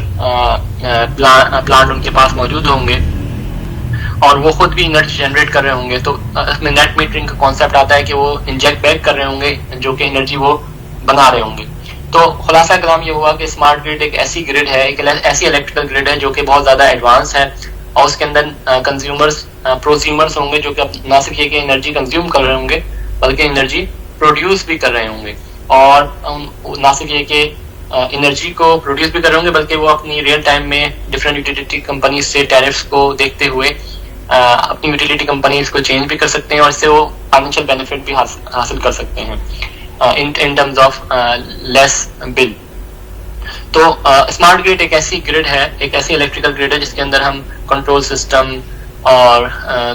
[SPEAKER 2] پلانٹ ان کے پاس موجود ہوں گے, اور وہ خود بھی انرجی جنریٹ کر رہے ہوں گے. تو اس میں نیٹ میٹرنگ کا کانسیپٹ آتا ہے کہ وہ انجیکٹ بیک کر رہے ہوں گے جو کہ انرجی وہ بنا رہے ہوں گے. تو خلاصہ کلام یہ ہوا کہ اسمارٹ گرڈ ایک ایسی گرڈ ہے, ایک ایسی الیکٹریکل گرڈ ہے جو کہ بہت زیادہ ایڈوانس ہے, اور اس کے اندر کنزیومرز پروزیومرز ہوں گے جو کہ نہ صرف یہ کہ انرجی کنزیوم کر رہے ہوں گے بلکہ انرجی پروڈیوس بھی کر رہے ہوں گے, اور نہ صرف یہ کہ انرجی کو پروڈیوس بھی کر رہے ہوں گے بلکہ وہ اپنی ریئل ٹائم میں ڈفرینٹ یوٹیلیٹی کمپنیز سے ٹیرفس کو دیکھتے ہوئے اپنی یوٹیلیٹی کمپنیز کو چینج بھی کر سکتے ہیں, اور اس سے وہ فائنینشیل بینیفٹ بھی حاصل کر سکتے ہیں in terms of less bill. تو اسمارٹ گرڈ ایک ایسی گرڈ ہے, ایک ایسی الیکٹریکل گرڈ ہے جس کے اندر ہم کنٹرول سسٹم اور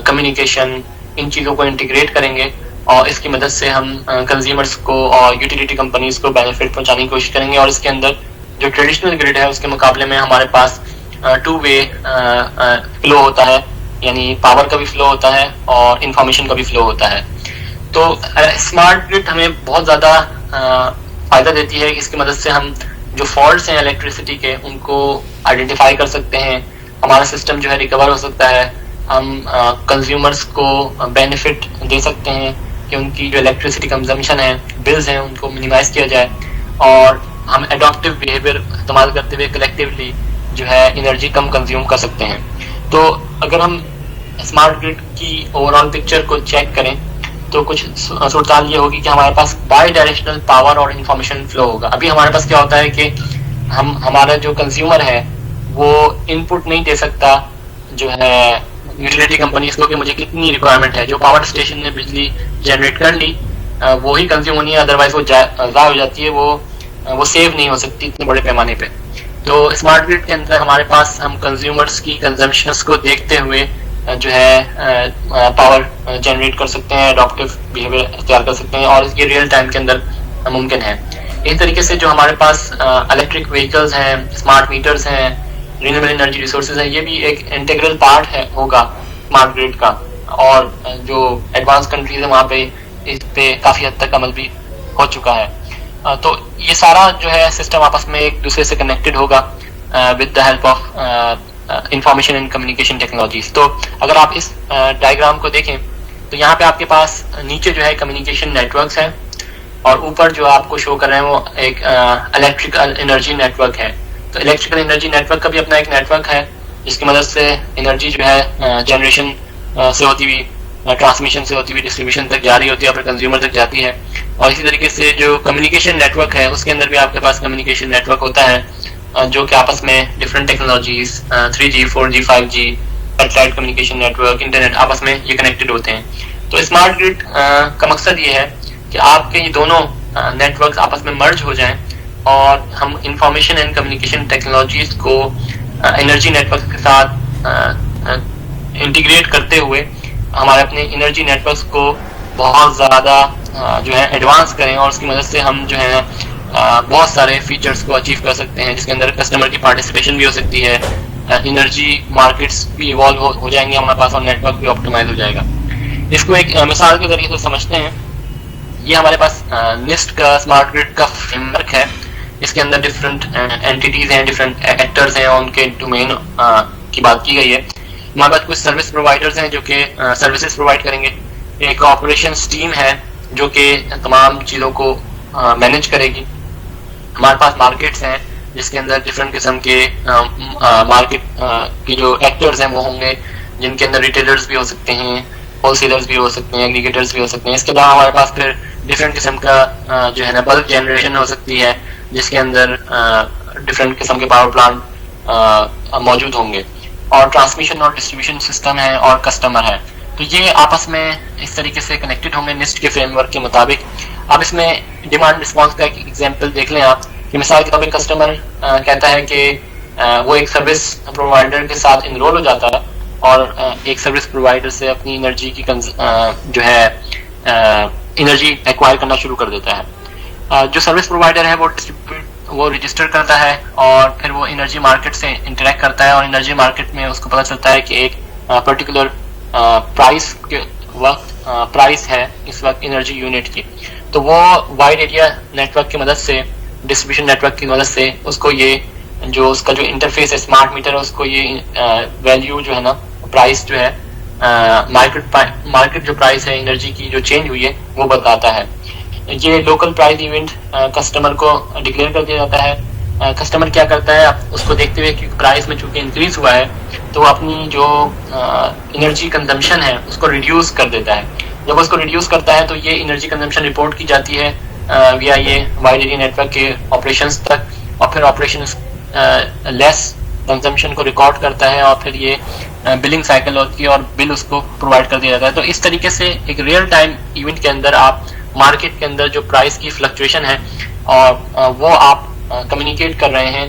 [SPEAKER 2] کمیونیکیشن ان چیزوں کو انٹیگریٹ کریں گے, اور اس کی مدد سے ہم کنزیومرز کو اور یوٹیلیٹی کمپنیز کو بینیفٹ پہنچانے کی کوشش کریں گے. اور اس کے اندر جو ٹریڈیشنل گرڈ ہے اس کے مقابلے میں ہمارے پاس 2 way فلو ہوتا ہے, یعنی پاور کا بھی فلو ہوتا ہے اور انفارمیشن کا بھی فلو ہوتا ہے. تو اسمارٹ گرڈ ہمیں بہت زیادہ فائدہ دیتی ہے. اس کی مدد سے ہم جو فالٹس ہیں الیکٹریسٹی کے ان کو آئیڈینٹیفائی کر سکتے ہیں, ہمارا سسٹم جو ہے ریکور ہو سکتا ہے, ہم کنزیومرز کو بینیفٹ دے سکتے ہیں کہ ان کی جو الیکٹریسٹی کنزمپشن ہے, بلز ہیں, ان کو منیمائز کیا جائے, اور ہم اڈاپٹیو بیہیویئر استعمال کرتے ہوئے کلیکٹیولی جو ہے انرجی کم کنزیوم کر سکتے ہیں. تو اگر ہم اسمارٹ گرڈ کی اوور آل پکچر کو چیک کریں تو کچھ صورتحال یہ ہوگی کہ ہمارے پاس بائی ڈائریکشنل پاور اور انفارمیشن فلو ہوگا. ابھی ہمارے پاس کیا ہوتا ہے کہ ہمارا جو کنزیومر ہے وہ ان پٹ نہیں دے سکتا جو ہے یوٹیلیٹی کمپنیز کو کہ مجھے کتنی ریکوائرمنٹ ہے. جو پاور اسٹیشن نے بجلی جنریٹ کر لی وہی کنزیوم ہونی ہے, ادروائز وہ ضائع ہو جاتی ہے, وہ سیو نہیں ہو سکتی اتنے بڑے پیمانے پہ. تو اسمارٹ گرڈ کے اندر ہمارے پاس ہم کنزیومرز کی کنزمپشنس کو دیکھتے ہوئے جو ہے پاور جنریٹ کر سکتے ہیں, اڈاپٹیو بیہیویئر اختیار کر سکتے ہیں, اور یہ ریئل ٹائم کے اندر ممکن ہے. اس طریقے سے جو ہمارے پاس الیکٹرک وہیکلز ہیں, اسمارٹ میٹرز ہیں, رینیویبل انرجی ریسورسز ہیں, یہ بھی ایک انٹیگرل پارٹ ہوگا اسمارٹ گرڈ کا, اور جو ایڈوانس کنٹریز ہیں وہاں پہ اس پہ کافی حد تک عمل بھی ہو چکا ہے. تو یہ سارا جو ہے سسٹم آپس میں ایک دوسرے سے کنیکٹڈ ہوگا with the help of information and communication technologies. تو اگر آپ اس ڈائیگرام کو دیکھیں تو یہاں پہ آپ کے پاس نیچے جو ہے کمیونیکیشن نیٹورکس ہیں, اور اوپر جو آپ کو شو کر رہے ہیں وہ ایک الیکٹریکل انرجی نیٹورک ہے. تو الیکٹریکل انرجی نیٹورک کا بھی اپنا ایک نیٹورک ہے جس کی مدد سے انرجی جو ہے جنریشن سے ہوتی ہوئی, ٹرانسمیشن سے ہوتی ہوئی ڈسٹریبیوشن تک جاری ہوتی ہے اور پھر کنزیومر تک جاتی ہے. اور اسی طریقے سے جو کمیونیکیشن نیٹورک ہے اس کے اندر بھی آپ کے پاس کمیونیکیشن نیٹورک ہوتا ہے جو کہ آپس میں different technologies 3G 4G 5G satellite communication network, internet, آپس میں یہ کنیکٹڈ ہوتے ہیں. تو اسمارٹ گرڈ کا مقصد یہ ہے کہ آپ کے یہ دونوں نیٹورکس آپس میں مرج ہو جائیں اور ہم انفارمیشن اینڈ کمیونیکیشن ٹیکنالوجیز کو انرجی نیٹورک کے ساتھ انٹیگریٹ کرتے ہوئے ہمارے اپنے انرجی نیٹورکس کو بہت زیادہ جو ہے ایڈوانس کریں, اور اس کی مدد سے ہم جو ہے بہت سارے فیچرز کو اچیو کر سکتے ہیں، جس کے اندر کسٹمر کی پارٹیسپیشن بھی ہو سکتی ہے، انرجی مارکیٹس بھی ایوالو ہو جائیں گے ہمارے پاس، اور نیٹ ورک بھی آپٹیمائز ہو جائے گا. اس کو ایک مثال کے ذریعے سے سمجھتے ہیں. یہ ہمارے پاس نسٹ کا اسمارٹ گرڈ کا فریم ورک ہے. اس کے اندر ڈفرینٹ اینٹیز ہیں، ڈفرینٹ ایکٹرز ہیں، ان کے ڈومین کی بات کی گئی ہے. ہمارے پاس کچھ سروس پرووائڈرز ہیں جو کہ سروسز پرووائڈ کریں گے. ایک آپریشنس ٹیم ہے جو کہ تمام چیزوں کو مینیج کرے گی. ہمارے پاس مارکیٹس ہیں جس کے اندر ڈفرینٹ قسم کے مارکیٹ کے جو ایکٹرز ہیں وہ ہوں گے، جن کے اندر ریٹیلرز بھی ہو سکتے ہیں، ہول سیلرز بھی ہو سکتے ہیں، ایگریگیٹرز بھی ہو سکتے ہیں. اس کے علاوہ ہمارے پاس پھر ڈفرینٹ قسم کا جو ہے نا بلک جنریشن ہو سکتی ہے، جس کے اندر ڈفرینٹ قسم کے پاور پلانٹ موجود ہوں گے، اور ٹرانسمیشن اور ڈسٹریبیوشن سسٹم ہے، اور کسٹمر ہے. تو یہ آپس میں اس طریقے سے کنیکٹڈ ہوں گے نسٹ کے فریم ورک کے مطابق. اب اس میں ڈیمانڈ رسپانس کا ایک ایگزامپل دیکھ لیں آپ، کہ مثال کے طور پہ کسٹمر کہتا ہے کہ وہ ایک سروس پرووائڈر کے ساتھ انرول ہو جاتا ہے، اور ایک سروس پرووائڈر سے اپنی انرجی کی جو ہے انرجی ایکوائر کرنا شروع کر دیتا ہے. جو سروس پرووائڈر ہے وہ رجسٹر کرتا ہے، اور پھر وہ انرجی مارکیٹ سے انٹریکٹ کرتا ہے، اور انرجی مارکیٹ میں اس کو پتہ چلتا ہے کہ ایک پرٹیکولر پرائس کے وقت پرائس ہے اس وقت انرجی یونٹ کی. تو وہ وائڈ ایریا نیٹ ورک کی مدد سے، ڈسٹریبیوشن نیٹ ورک کی مدد سے اس کو یہ جو اس کا جو انٹرفیس ہے اسمارٹ میٹر ہے، اس کو یہ ویلیو جو ہے نا پرائس جو ہے مارکیٹ جو پرائس ہے انرجی کی جو چینج ہوئی ہے وہ بتاتا ہے. یہ لوکل پرائس ایونٹ کسٹمر کو ڈکلیئر کر دیا جاتا ہے. کسٹمر کیا کرتا ہے، اس کو دیکھتے ہوئے کہ پرائس میں چونکہ انکریز ہوا ہے تو وہ اپنی جو انرجی کنزمپشن ہے اس کو ریڈیوس کر دیتا ہے. جب اس کو ریڈیوس کرتا ہے تو یہ انرجی کنزمپشن رپورٹ کی جاتی ہے ویا یہ وائڈ ایریا نیٹ ورک کے آپریشنس تک، اور پھر آپریشنس لیس کنزمپشن کو ریکارڈ کرتا ہے، اور پھر یہ بلنگ سائیکل ہوتی ہے اور بل اس کو پرووائڈ کر دیا جاتا ہے. تو اس طریقے سے ایک ریئل ٹائم ایونٹ کے اندر آپ مارکیٹ کے اندر جو پرائس کی فلکچویشن ہے اور وہ آپ کمیونیکیٹ کر رہے ہیں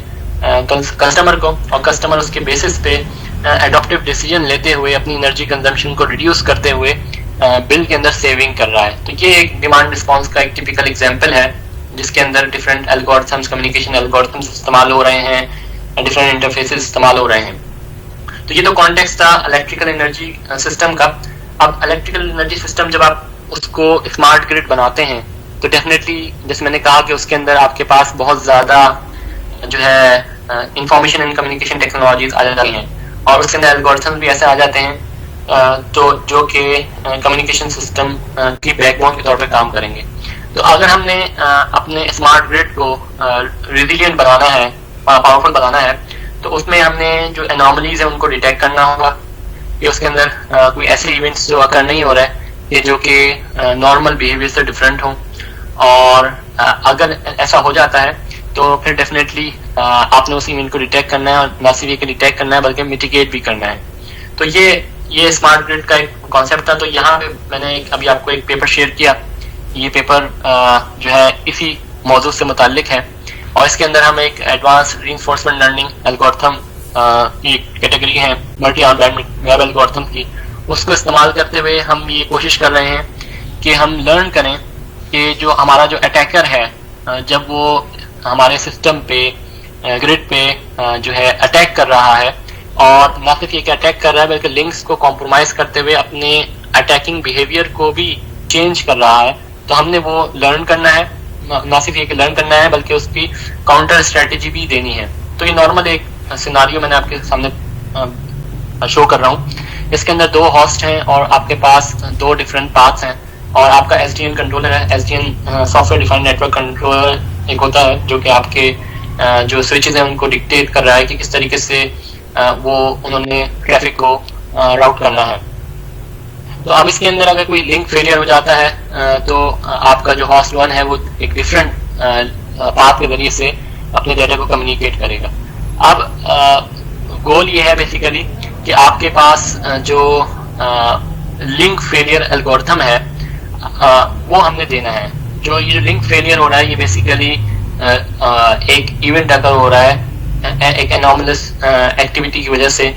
[SPEAKER 2] کسٹمر کو، اور کسٹمر اس کے بیسس پہ اڈاپٹیو ڈیسیجن لیتے ہوئے اپنی انرجی کنزمپشن کو ریڈیوس کرتے ہوئے بل کے اندر سیونگ کر رہا ہے. تو یہ ایک ڈیمانڈ رسپانس کا ایک ٹیپیکل ایگزامپل ہے جس کے اندر ڈفرینٹ الگورتھمس، کمیونیکیشن الگورتھمس استعمال ہو رہے ہیں، ڈفرینٹ انٹرفیسز استعمال ہو رہے ہیں. تو یہ تو کانٹیکسٹ تھا الیکٹریکل انرجی سسٹم کا. اب الیکٹریکل انرجی سسٹم جب آپ اس کو اسمارٹ گرڈ بناتے ہیں تو ڈیفینیٹلی جیسے میں نے کہا کہ اس کے اندر آپ کے پاس بہت زیادہ جو ہے انفارمیشن اینڈ کمیونیکیشن ٹیکنالوجیز آ جاتی ہیں، اور اس کے اندر الگورتھمس بھی ایسے آ جاتے ہیں تو جو کہ کمیونیکیشن سسٹم کی بیک بون کے طور پہ کام کریں گے. تو اگر ہم نے اپنے اسمارٹ گرڈ کو ریزیلینٹ بنانا ہے، پاورفل بنانا ہے، تو اس میں ہم نے جو اناملیز ہیں ان کو ڈیٹیکٹ کرنا ہوگا کہ اس کے اندر کوئی ایسے ایونٹس جو اکر نہیں ہو رہا ہے کہ جو کہ نارمل بیہیویئر سے ڈفرینٹ ہوں، اور اگر ایسا ہو جاتا ہے تو پھر ڈیفینیٹلی آپ نے اس ایونٹ کو ڈیٹیکٹ کرنا ہے، اور نہ صرف یہ کہ ڈیٹیکٹ کرنا ہے بلکہ میٹیگیٹ بھی کرنا ہے. تو یہ اسمارٹ گرڈ کا ایک کانسیپٹ تھا. تو یہاں پہ میں نے ابھی آپ کو ایک پیپر شیئر کیا. یہ پیپر جو ہے اسی موضوع سے متعلق ہے، اور اس کے اندر ہم ایک ایڈوانس ری انفورسمنٹ لرننگ الگورتھم کی کیٹیگری ہے ملٹی آرم ویب الگورتھم کی، اس کو استعمال کرتے ہوئے ہم یہ کوشش کر رہے ہیں کہ ہم لرن کریں کہ جو ہمارا جو اٹیکر ہے جب وہ ہمارے سسٹم پہ گرڈ پہ جو ہے اٹیک کر رہا ہے، اور نہ صرف یہ کہ اٹیک کر رہا ہے بلکہ لنکس کو کمپرومائز کرتے ہوئے اپنے اٹیکنگ بیہیویئر کو بھی چینج کر رہا ہے، تو ہم نے وہ لرن کرنا ہے. نہ صرف یہ کہ لرن کرنا ہے بلکہ اس کی کاؤنٹر اسٹریٹجی بھی دینی ہے. تو یہ نارمل ایک سیناریو میں نے آپ کے سامنے شو کر رہا ہوں. اس کے اندر 2 ہوسٹ ہیں اور آپ کے پاس 2 ڈفرینٹ پاتھس ہیں، اور آپ کا ایس ڈی این کنٹرولر ہے. S D N software defined network controller ایک ہوتا ہے جو کہ آپ کے جو سوئچز ہیں ان کو ڈکٹیٹ کر رہا ہے کہ کس طریقے سے وہ انہوں نے ٹریفک کو راؤٹ کرنا ہے. تو اب اس کے اندر اگر کوئی لنک فیلئر ہو جاتا ہے تو آپ کا جو ہوسٹ 1 ہے وہ ایک ڈفرینٹ پاتھ کے ذریعے سے اپنے ڈیٹا کو کمیونیکیٹ کرے گا. اب گول یہ ہے بیسیکلی کہ آپ کے پاس جو لنک فیلئر الگورتھم ہے وہ ہم نے دینا ہے. جو یہ لنک فیلئر ہو رہا ہے یہ بیسیکلی ایک ایونٹ اگر ہو رہا ہے ایک انوملس ایکٹیویٹی کی وجہ سے،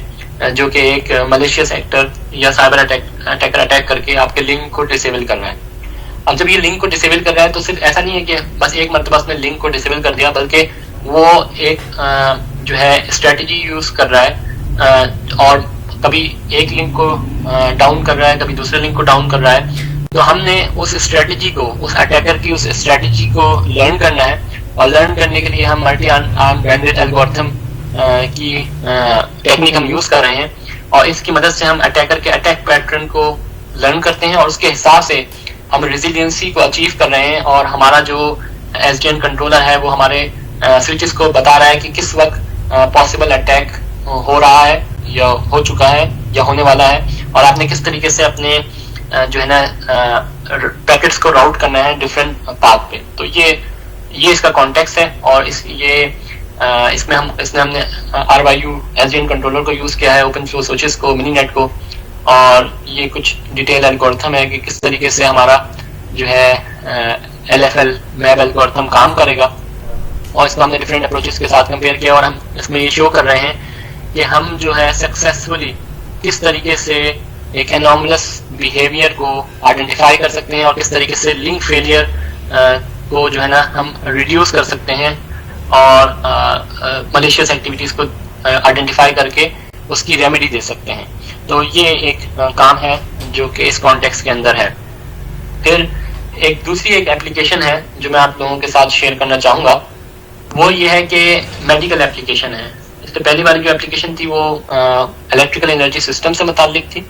[SPEAKER 2] جو کہ ایک ملیشیس ایکٹر یا سائبر اٹیکر اٹیک کر کے آپ کے لنک کو ڈسیبل کر رہا ہے. اب جب یہ لنک کو ڈسیبل کر رہا ہے تو صرف ایسا نہیں ہے کہ بس ایک مرتبہ اس نے لنک کو ڈسیبل کر دیا، بلکہ وہ ایک جو ہے اسٹریٹجی یوز کر رہا ہے اور کبھی ایک لنک کو ڈاؤن کر رہا ہے، کبھی دوسرے لنک کو ڈاؤن کر رہا ہے. تو ہم نے اس اسٹریٹجی کو، اس اٹیکر کی اس اسٹریٹجی کو لرن کرنا ہے، اور لرن کرنے کے لیے ہم ملٹی آرم بینڈویڈتھ الگورتھم کی ٹیکنیک ہم یوز کر رہے ہیں، اور اس کی مدد سے ہم اٹیکر کے اٹیک پیٹرن کو لرن کرتے ہیں، اور اس کے حساب سے ہم ریزیلینسی کو اچیو کر رہے ہیں. اور ہمارا جو ایس ڈی این کنٹرولر ہے وہ ہمارے سوئچز کو بتا رہا ہے کہ کس وقت پاسبل اٹیک ہو رہا ہے یا ہو چکا ہے یا ہونے والا ہے، اور آپ نے کس طریقے سے اپنے جو ہے نا پیکٹس کو راؤٹ کرنا ہے ڈفرینٹ پاتھ پہ. تو یہ اس کا کانٹیکس ہے، اور اس میں ہم نے R Y U S D N controller کو یوز کیا ہے، اوپن فلو سوئچز کو، منی نیٹ کو، اور یہ کچھ ڈیٹیل الگورتھم ہے کہ کس طریقے سے ہمارا جو ہے L F L map algorithm کام کرے گا. اور اس کو ہم نے ڈفرینٹ اپروچز کے ساتھ کمپیئر کیا، اور ہم اس میں یہ شو کر رہے ہیں کہ ہم جو ہے سکسیسفلی کس طریقے سے ایک انوملس بیہیویئر کو آئیڈینٹیفائی کر سکتے ہیں، اور کس طریقے سے لنک فیلئر کو جو ہے نا ہم ریڈیوس کر سکتے ہیں، اور ملیشیس ایکٹیویٹیز کو آئیڈینٹیفائی کر کے اس کی ریمیڈی دے سکتے ہیں. تو یہ ایک کام ہے جو کہ اس کانٹیکس کے اندر ہے. پھر ایک دوسری اپلیکیشن ہے جو میں آپ لوگوں کے ساتھ شیئر کرنا چاہوں گا، وہ یہ ہے کہ میڈیکل اپلیکیشن ہے. اس سے پہلی والی جو اپلیکیشن تھی وہ الیکٹریکل انرجی سسٹم سے متعلق تھی.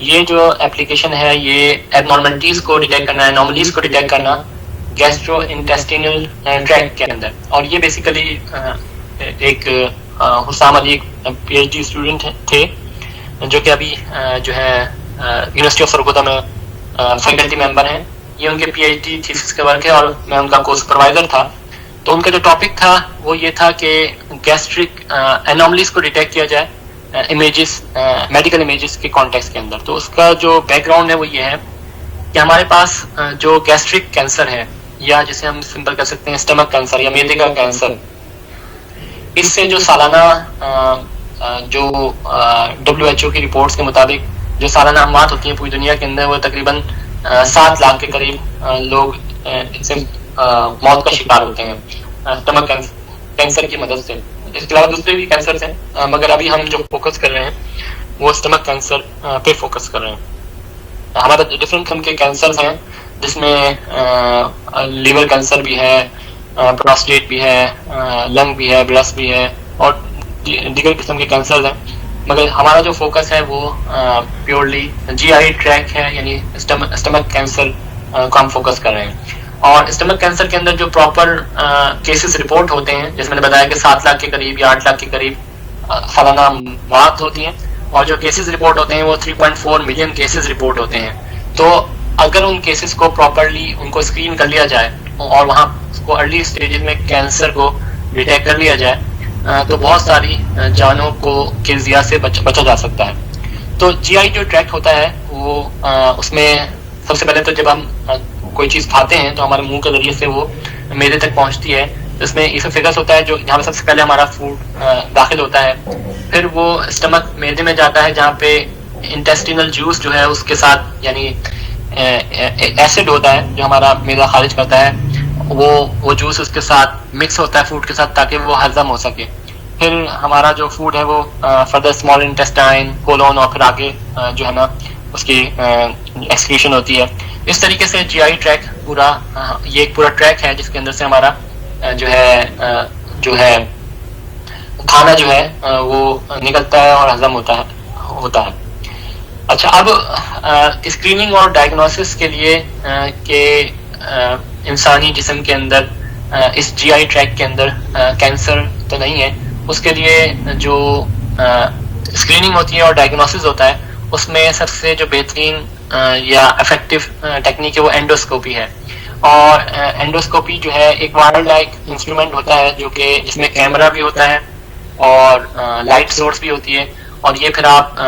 [SPEAKER 2] یہ جو اپلیکیشن ہے یہ ایبنارملٹیز کو ڈیٹیکٹ کرنا، انوملیز کو ڈیٹیکٹ کرنا گیسٹرو انٹیسٹینل ٹریکٹ کے اندر. اور یہ بیسیکلی ایک حسام علی پی ایچ ڈی اسٹوڈنٹ تھے جو کہ ابھی جو ہے یونیورسٹی آف سرگودا میں فیکلٹی ممبر ہیں. یہ ان کے پی ایچ ڈی تھیسس کا ورک ہے، اور میں ان کا کو سپروائزر تھا. تو ان کا جو ٹاپک تھا وہ یہ تھا کہ گیسٹرک انوملیز کو ڈیٹیکٹ کیا جائے امیجز، میڈیکل امیجز کے کانٹیکس کے اندر. تو اس کا جو بیک گراؤنڈ ہے وہ یہ ہے کہ ہمارے پاس جو گیسٹرک کینسر ہے، یا جسے ہم سمپل کر سکتے ہیں اسٹمک کینسر یا معدے کا کینسر، اس سے جو سالانہ جو WHO کی رپورٹس کے مطابق جو سالانہ اموات ہوتی ہیں پوری دنیا کے اندر، وہ تقریباً 7 لاکھ کے قریب لوگ ان سے موت کا شکار ہوتے ہیں اسٹمک کینسر کی مدد سے. اس کے علاوہ دوسرے بھی کینسر ہیں، مگر ابھی ہم جو فوکس کر رہے ہیں وہ اسٹمک کینسر پہ فوکس کر رہے ہیں. ہمارا ڈفرینٹ قسم کے کینسرز ہیں، جس میں لیور کینسر بھی ہے، پراسٹیٹ بھی ہے، لنگ بھی ہے، بریسٹ بھی ہے، اور دیگر قسم کے کینسرز ہیں. مگر ہمارا جو فوکس ہے وہ پیورلی جی آئی ٹریک ہے، یعنی اسٹمک کینسر کو ہم فوکس کر رہے ہیں. اور اسٹمک کینسر کے اندر جو پراپر کیسز رپورٹ ہوتے ہیں، جس میں نے بتایا کہ 7 لاکھ کے قریب یا 8 لاکھ کے قریب سالانہ موت ہوتی ہیں، اور جو کیسز رپورٹ ہوتے ہیں وہ 3.4 ملین کیسز رپورٹ ہوتے ہیں. تو اگر ان کیسز کو پراپرلی ان کو اسکرین کر لیا جائے اور وہاں اس کو ارلی اسٹیجز میں کینسر کو ڈیٹیکٹ کر لیا جائے تو بہت ساری جانوں کو کے ضیاع سے بچا جا سکتا ہے. تو جی آئی جو ٹریکٹ ہوتا ہے وہ اس میں سب سے پہلے تو جب ہم کوئی چیز کھاتے ہیں تو ہمارے منہ کے ذریعے سے وہ معدے تک پہنچتی ہے. اس میں ایسوفیگس ہوتا ہے جو جہاں پہ سب سے پہلے ہمارا فوڈ داخل ہوتا ہے. پھر وہ اسٹمک معدے میں جاتا ہے جہاں پہ انٹیسٹینل جوس جو ہے اس کے ساتھ، یعنی ایسڈ ہوتا ہے جو ہمارا معدہ خارج کرتا ہے، وہ جوس اس کے ساتھ مکس ہوتا ہے فوڈ کے ساتھ تاکہ وہ ہضم ہو سکے. پھر ہمارا جو فوڈ ہے وہ فردر اسمال انٹیسٹائن، کولون، اور پھر آگے جو ہے نا اس کی ایکسکریشن ہوتی ہے. اس طریقے سے جی آئی ٹریک پورا، یہ ایک پورا ٹریک ہے جس کے اندر سے ہمارا جو ہے کھانا جو ہے وہ نکلتا ہے اور ہضم ہوتا ہے. اچھا، اب اسکریننگ اور ڈائگنوسس کے لیے کہ انسانی جسم کے اندر اس جی آئی ٹریک کے اندر کینسر تو نہیں ہے، اس کے لیے جو اسکریننگ ہوتی ہے اور ڈائگنوسس ہوتا ہے، اس میں سب سے جو بہترین یا افیکٹو ٹیکنیک ہے وہ اینڈوسکوپی ہے. اور اینڈوسکوپی جو ہے ایک وائر لائک انسٹرومنٹ ہوتا ہے جو کہ جس میں کیمرہ بھی ہوتا ہے اور لائٹ سورس بھی ہوتی ہے، اور یہ پھر آپ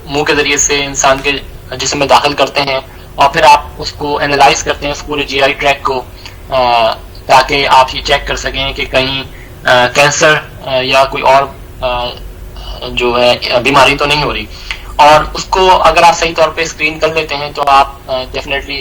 [SPEAKER 2] منہ کے ذریعے سے انسان کے جسم میں داخل کرتے ہیں، اور پھر آپ اس کو اینالائز کرتے ہیں اس پورے جی آئی ٹریک کو، تاکہ آپ یہ چیک کر سکیں کہ کہیں کینسر یا کوئی اور جو ہے بیماری تو نہیں ہو رہی. اور اس کو اگر آپ صحیح طور پہ اسکرین کر لیتے ہیں تو آپ ڈیفینیٹلی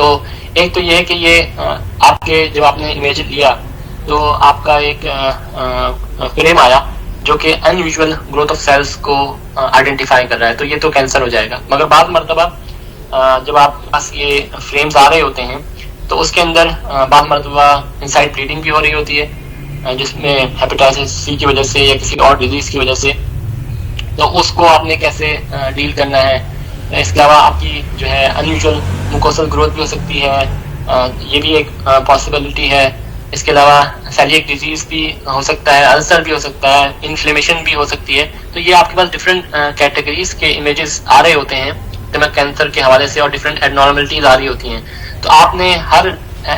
[SPEAKER 2] تو ایک تو یہ ہے کہ یہ آپ کے جب آپ نے امیج لیا تو آپ کا ایک فریم آیا جو کہ ان یوزول گروتھ آف سیلس کو آئیڈینٹیفائی کر رہا ہے، تو یہ تو کینسر ہو جائے گا. مگر بعض مرتبہ جب آپ کے پاس یہ فریمز آ رہے ہوتے ہیں تو اس کے اندر بعض مرتبہ انسائڈ بلیڈنگ بھی ہو رہی ہوتی ہے جس میں ہیپیٹائٹس سی کی وجہ سے یا کسی اور ڈیزیز کی وجہ سے. تو اس کو آپ نے کیسے ڈیل کرنا ہے. اس کے علاوہ آپ کی جو ہے ان یوزول موکوسل گروتھ بھی ہو سکتی ہے، یہ بھی ایک پاسبلٹی ہے. اس کے علاوہ سیلیک ڈیزیز بھی ہو سکتا ہے، السر بھی ہو سکتا ہے، انفلیمیشن بھی ہو سکتی ہے. تو یہ آپ کے پاس ڈفرینٹ کیٹیگریز کے امیجز آ رہے ہوتے ہیں اسٹمک کینسر کے حوالے سے، اور ڈفرینٹ ایبنارملٹیز آ رہی ہوتی ہیں. تو آپ نے ہر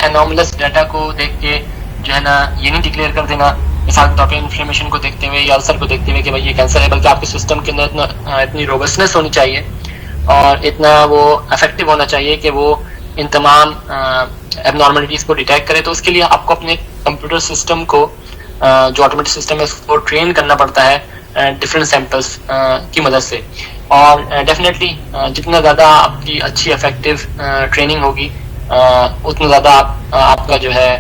[SPEAKER 2] انوملس ڈیٹا کو دیکھ کے جو ہے نا یہ نہیں ڈکلیئر کر دینا مثال کے طور پہ انفلیمیشن کو دیکھتے ہوئے یا السر کو دیکھتے ہوئے کہ بھائی یہ کینسر ہے، بلکہ آپ کے سسٹم کے اندر اتنی روبسٹنس ہونی چاہیے اور اتنا وہ افیکٹو ہونا چاہیے کہ وہ ان تمام ایب نارملٹیز کو ڈیٹیکٹ کرے. تو اس کے لیے آپ کو اپنے کمپیوٹر سسٹم کو جو آٹومیٹک سسٹم ہے اس کو ٹرین کرنا پڑتا ہے ڈفرینٹ سیمپلس کی مدد سے. اور ڈیفینیٹلی جتنا زیادہ آپ کی اچھی افیکٹو ٹریننگ ہوگی اتنا زیادہ آپ کا جو ہے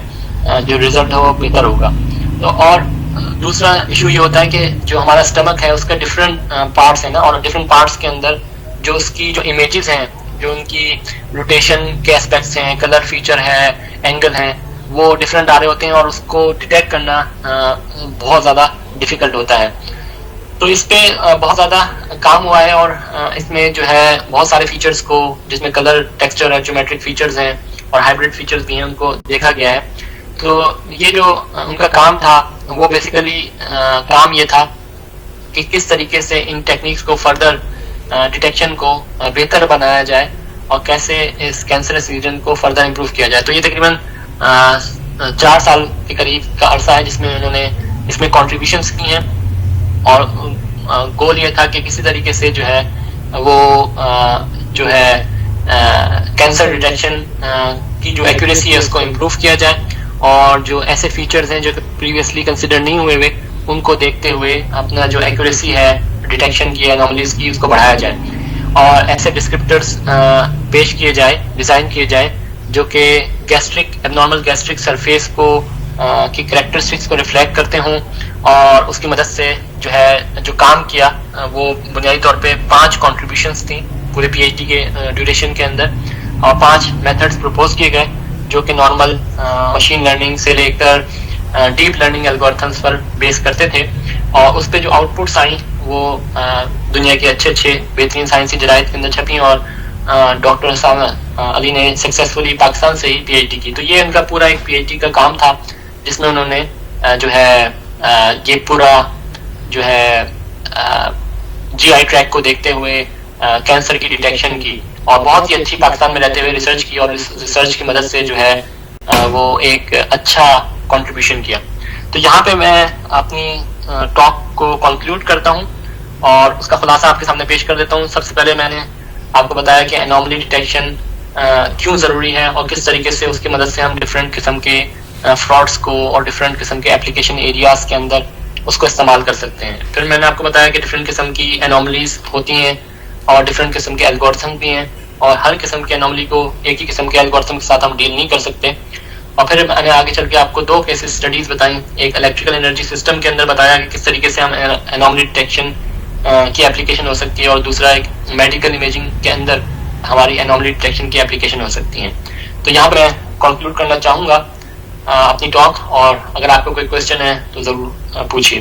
[SPEAKER 2] جو ریزلٹ ہو بہتر ہوگا. تو اور دوسرا ایشو یہ ہوتا ہے کہ جو ہمارا اسٹمک ہے اس کا ڈفرینٹ پارٹس ہیں نا، اور ڈفرینٹ پارٹس کے اندر جو اس کی جو امیجز ہیں، جو ان کی روٹیشن کے اسپیکٹس ہیں، کلر فیچر ہے، اینگل ہیں، وہ ڈفرینٹ آ رہے ہوتے ہیں اور اس کو ڈیٹیکٹ کرنا بہت زیادہ ڈیفیکلٹ ہوتا ہے. تو اس پہ بہت زیادہ کام ہوا ہے اور اس میں جو ہے بہت سارے فیچرز کو جس میں کلر، ٹیکسچر ہے، جیومیٹرک فیچرز ہیں اور ہائبرڈ فیچرز بھی ہیں ان کو دیکھا گیا ہے. تو یہ جو ان کا کام تھا وہ بیسیکلی کام یہ تھا کہ کس طریقے سے ان ٹیکنیکس کو فردر ڈیٹیکشن کو بہتر بنایا جائے اور کیسے اس کینسرس ریجن کو فردر امپروو کیا جائے. تو یہ تقریباً 4 سال کے قریب کا عرصہ ہے جس میں انہوں نے اس میں کنٹریبیوشنس کی ہیں اور گول یہ تھا کہ کسی طریقے سے جو ہے وہ جو ہے کینسر ڈیٹیکشن کی جو ایکوریسی ہے اس کو امپروو کیا جائے اور جو ایسے فیچرز ہیں جو پریویسلی کنسیڈر نہیں ہوئے ہوئے ان کو دیکھتے ہوئے اپنا جو ایکوریسی ہے ڈیٹیکشن کی انوملیز کی اس کو بڑھایا جائے اور ایسے ڈسکرپٹرز پیش کیے جائے، ڈیزائن کیے جائے جو کہ گیسٹرک ایب نارمل گیسٹرک سرفیس کو کی کریکٹرسٹکس کو ریفلیکٹ کرتے ہوں. اور اس کی مدد سے جو ہے جو کام کیا وہ بنیادی طور پہ 5 کنٹریبیوشنس تھیں پورے پی ایچ ڈی کے ڈیوریشن کے اندر اور 5 میتھڈس پروپوز کیے گئے جو کہ نارمل مشین لرننگ سے لے کر ڈیپ لرننگ الگورتھمس پر بیس کرتے تھے. اور اس پہ جو آؤٹ پٹس آئیں وہ دنیا کے اچھے بہترین سائنسی جرائد کے اندر چھپیں اور ڈاکٹر حسام علی نے سکسیزفلی پاکستان سے ہی پی ایچ ڈی کی. تو یہ ان کا پورا ایک پی ایچ ڈی کا کام تھا جس میں انہوں نے جو ہے یہ پورا جو ہے جی آئی ٹریک کو دیکھتے ہوئے کینسر کی ڈیٹیکشن کی اور بہت ہی اچھی پاکستان میں رہتے ہوئے ریسرچ کی اور اس ریسرچ کی مدد سے جو ہے وہ ایک اچھا کنٹریبیوشن کیا. تو یہاں پہ میں اپنی ٹاک کو کنکلوڈ کرتا ہوں اور اس کا خلاصہ آپ کے سامنے پیش کر دیتا ہوں. سب سے پہلے میں نے آپ کو بتایا کہ انوملی ڈیٹیکشن کیوں ضروری ہے اور کس طریقے سے اس کی مدد سے ہم ڈفرینٹ قسم کے فراڈس کو اور ڈفرینٹ قسم کے اپلیکیشن ایریاز کے اندر اس کو استعمال کر سکتے ہیں. پھر میں نے آپ کو بتایا کہ ڈفرینٹ قسم کی انوملیز ہوتی ہیں اور ڈفرینٹ قسم کے الگورتھم بھی ہیں اور ہر قسم کے انوملی کو ایک ہی قسم کے الگورتھم کے ساتھ ہم ڈیل نہیں کر سکتے. اور پھر میں نے آگے چل کے آپ کو 2 کیس اسٹڈیز بتائیں، ایک الیکٹریکل انرجی سسٹم کے اندر بتایا کہ کس طریقے سے ہم انوملی ڈیٹیکشن کی اپلیکیشن ہو سکتی ہے اور دوسرا ایک میڈیکل امیجنگ کے اندر ہماری انوملی ڈیٹیکشن کی اپلیکیشن ہو سکتی ہیں. تو یہاں پہ میں کنکلوڈ کرنا چاہوں گا اپنی ٹاک اور اگر آپ کو کوئی کوشچن ہے تو ضرور پوچھیے.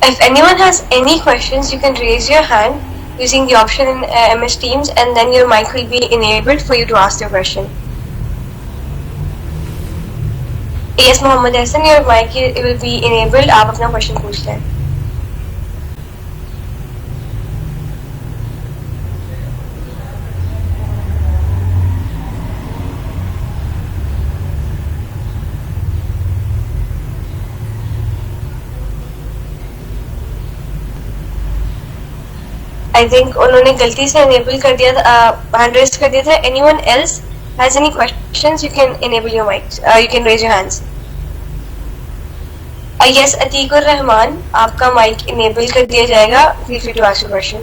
[SPEAKER 3] If anyone has any questions, you can raise your hand using the option in MS Teams and then your mic will be enabled for you to ask your question. Yes, Mohammed Hassan, your mic will be enabled. آپ اپنا question پوچھ لیں. I think انہوں نے غلطی سے enable کر دیا تھا، hand raise کر دیا تھا. Anyone else has any questions? You can enable your mics. You can raise your hands. Yes, Atiq الرحمان، آپ کا mic enable کر دیا جائے گا. Feel free to ask your question.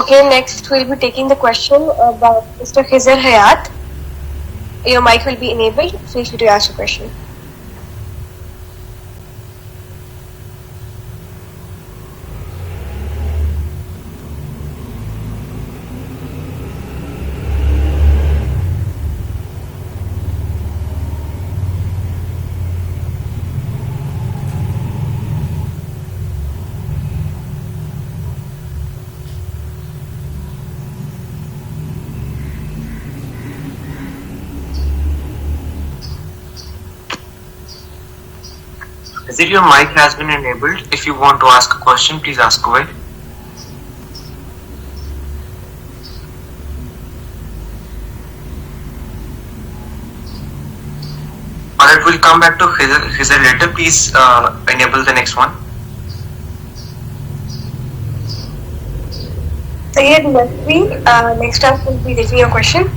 [SPEAKER 3] Okay, next we'll be taking the question by Mr. Khizr Hayat. Your mic will be enabled. Feel free to ask your question.
[SPEAKER 4] If your mic has been enabled, if you want to ask a question, please ask away. Alright, we'll come back to Khizr later. Please enable the next one.
[SPEAKER 3] Sayyid Nasri, next up will be taking your question.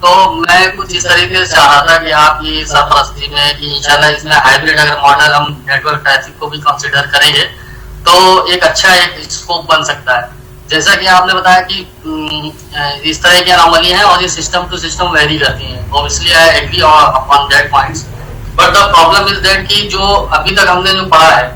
[SPEAKER 5] تو میں کچھ اس طریقے سے چاہ رہا تھا کہ آپ کی سرپرستی میں کہ انشاءاللہ اس میں ہائبرڈ اگر ماڈل ہم نیٹ ورک ٹریفک کو بھی کنسیڈر کریں گے تو ایک اچھا ایک اسکوپ بن سکتا ہے. جیسا کہ آپ نے بتایا کہ اس طرح کی انوملی ہیں اور یہ سسٹم ٹو سسٹم ویری کرتی ہیں. Obviously I agree upon that points, but the problem is that کہ جو ابھی تک ہم نے جو پڑھا ہے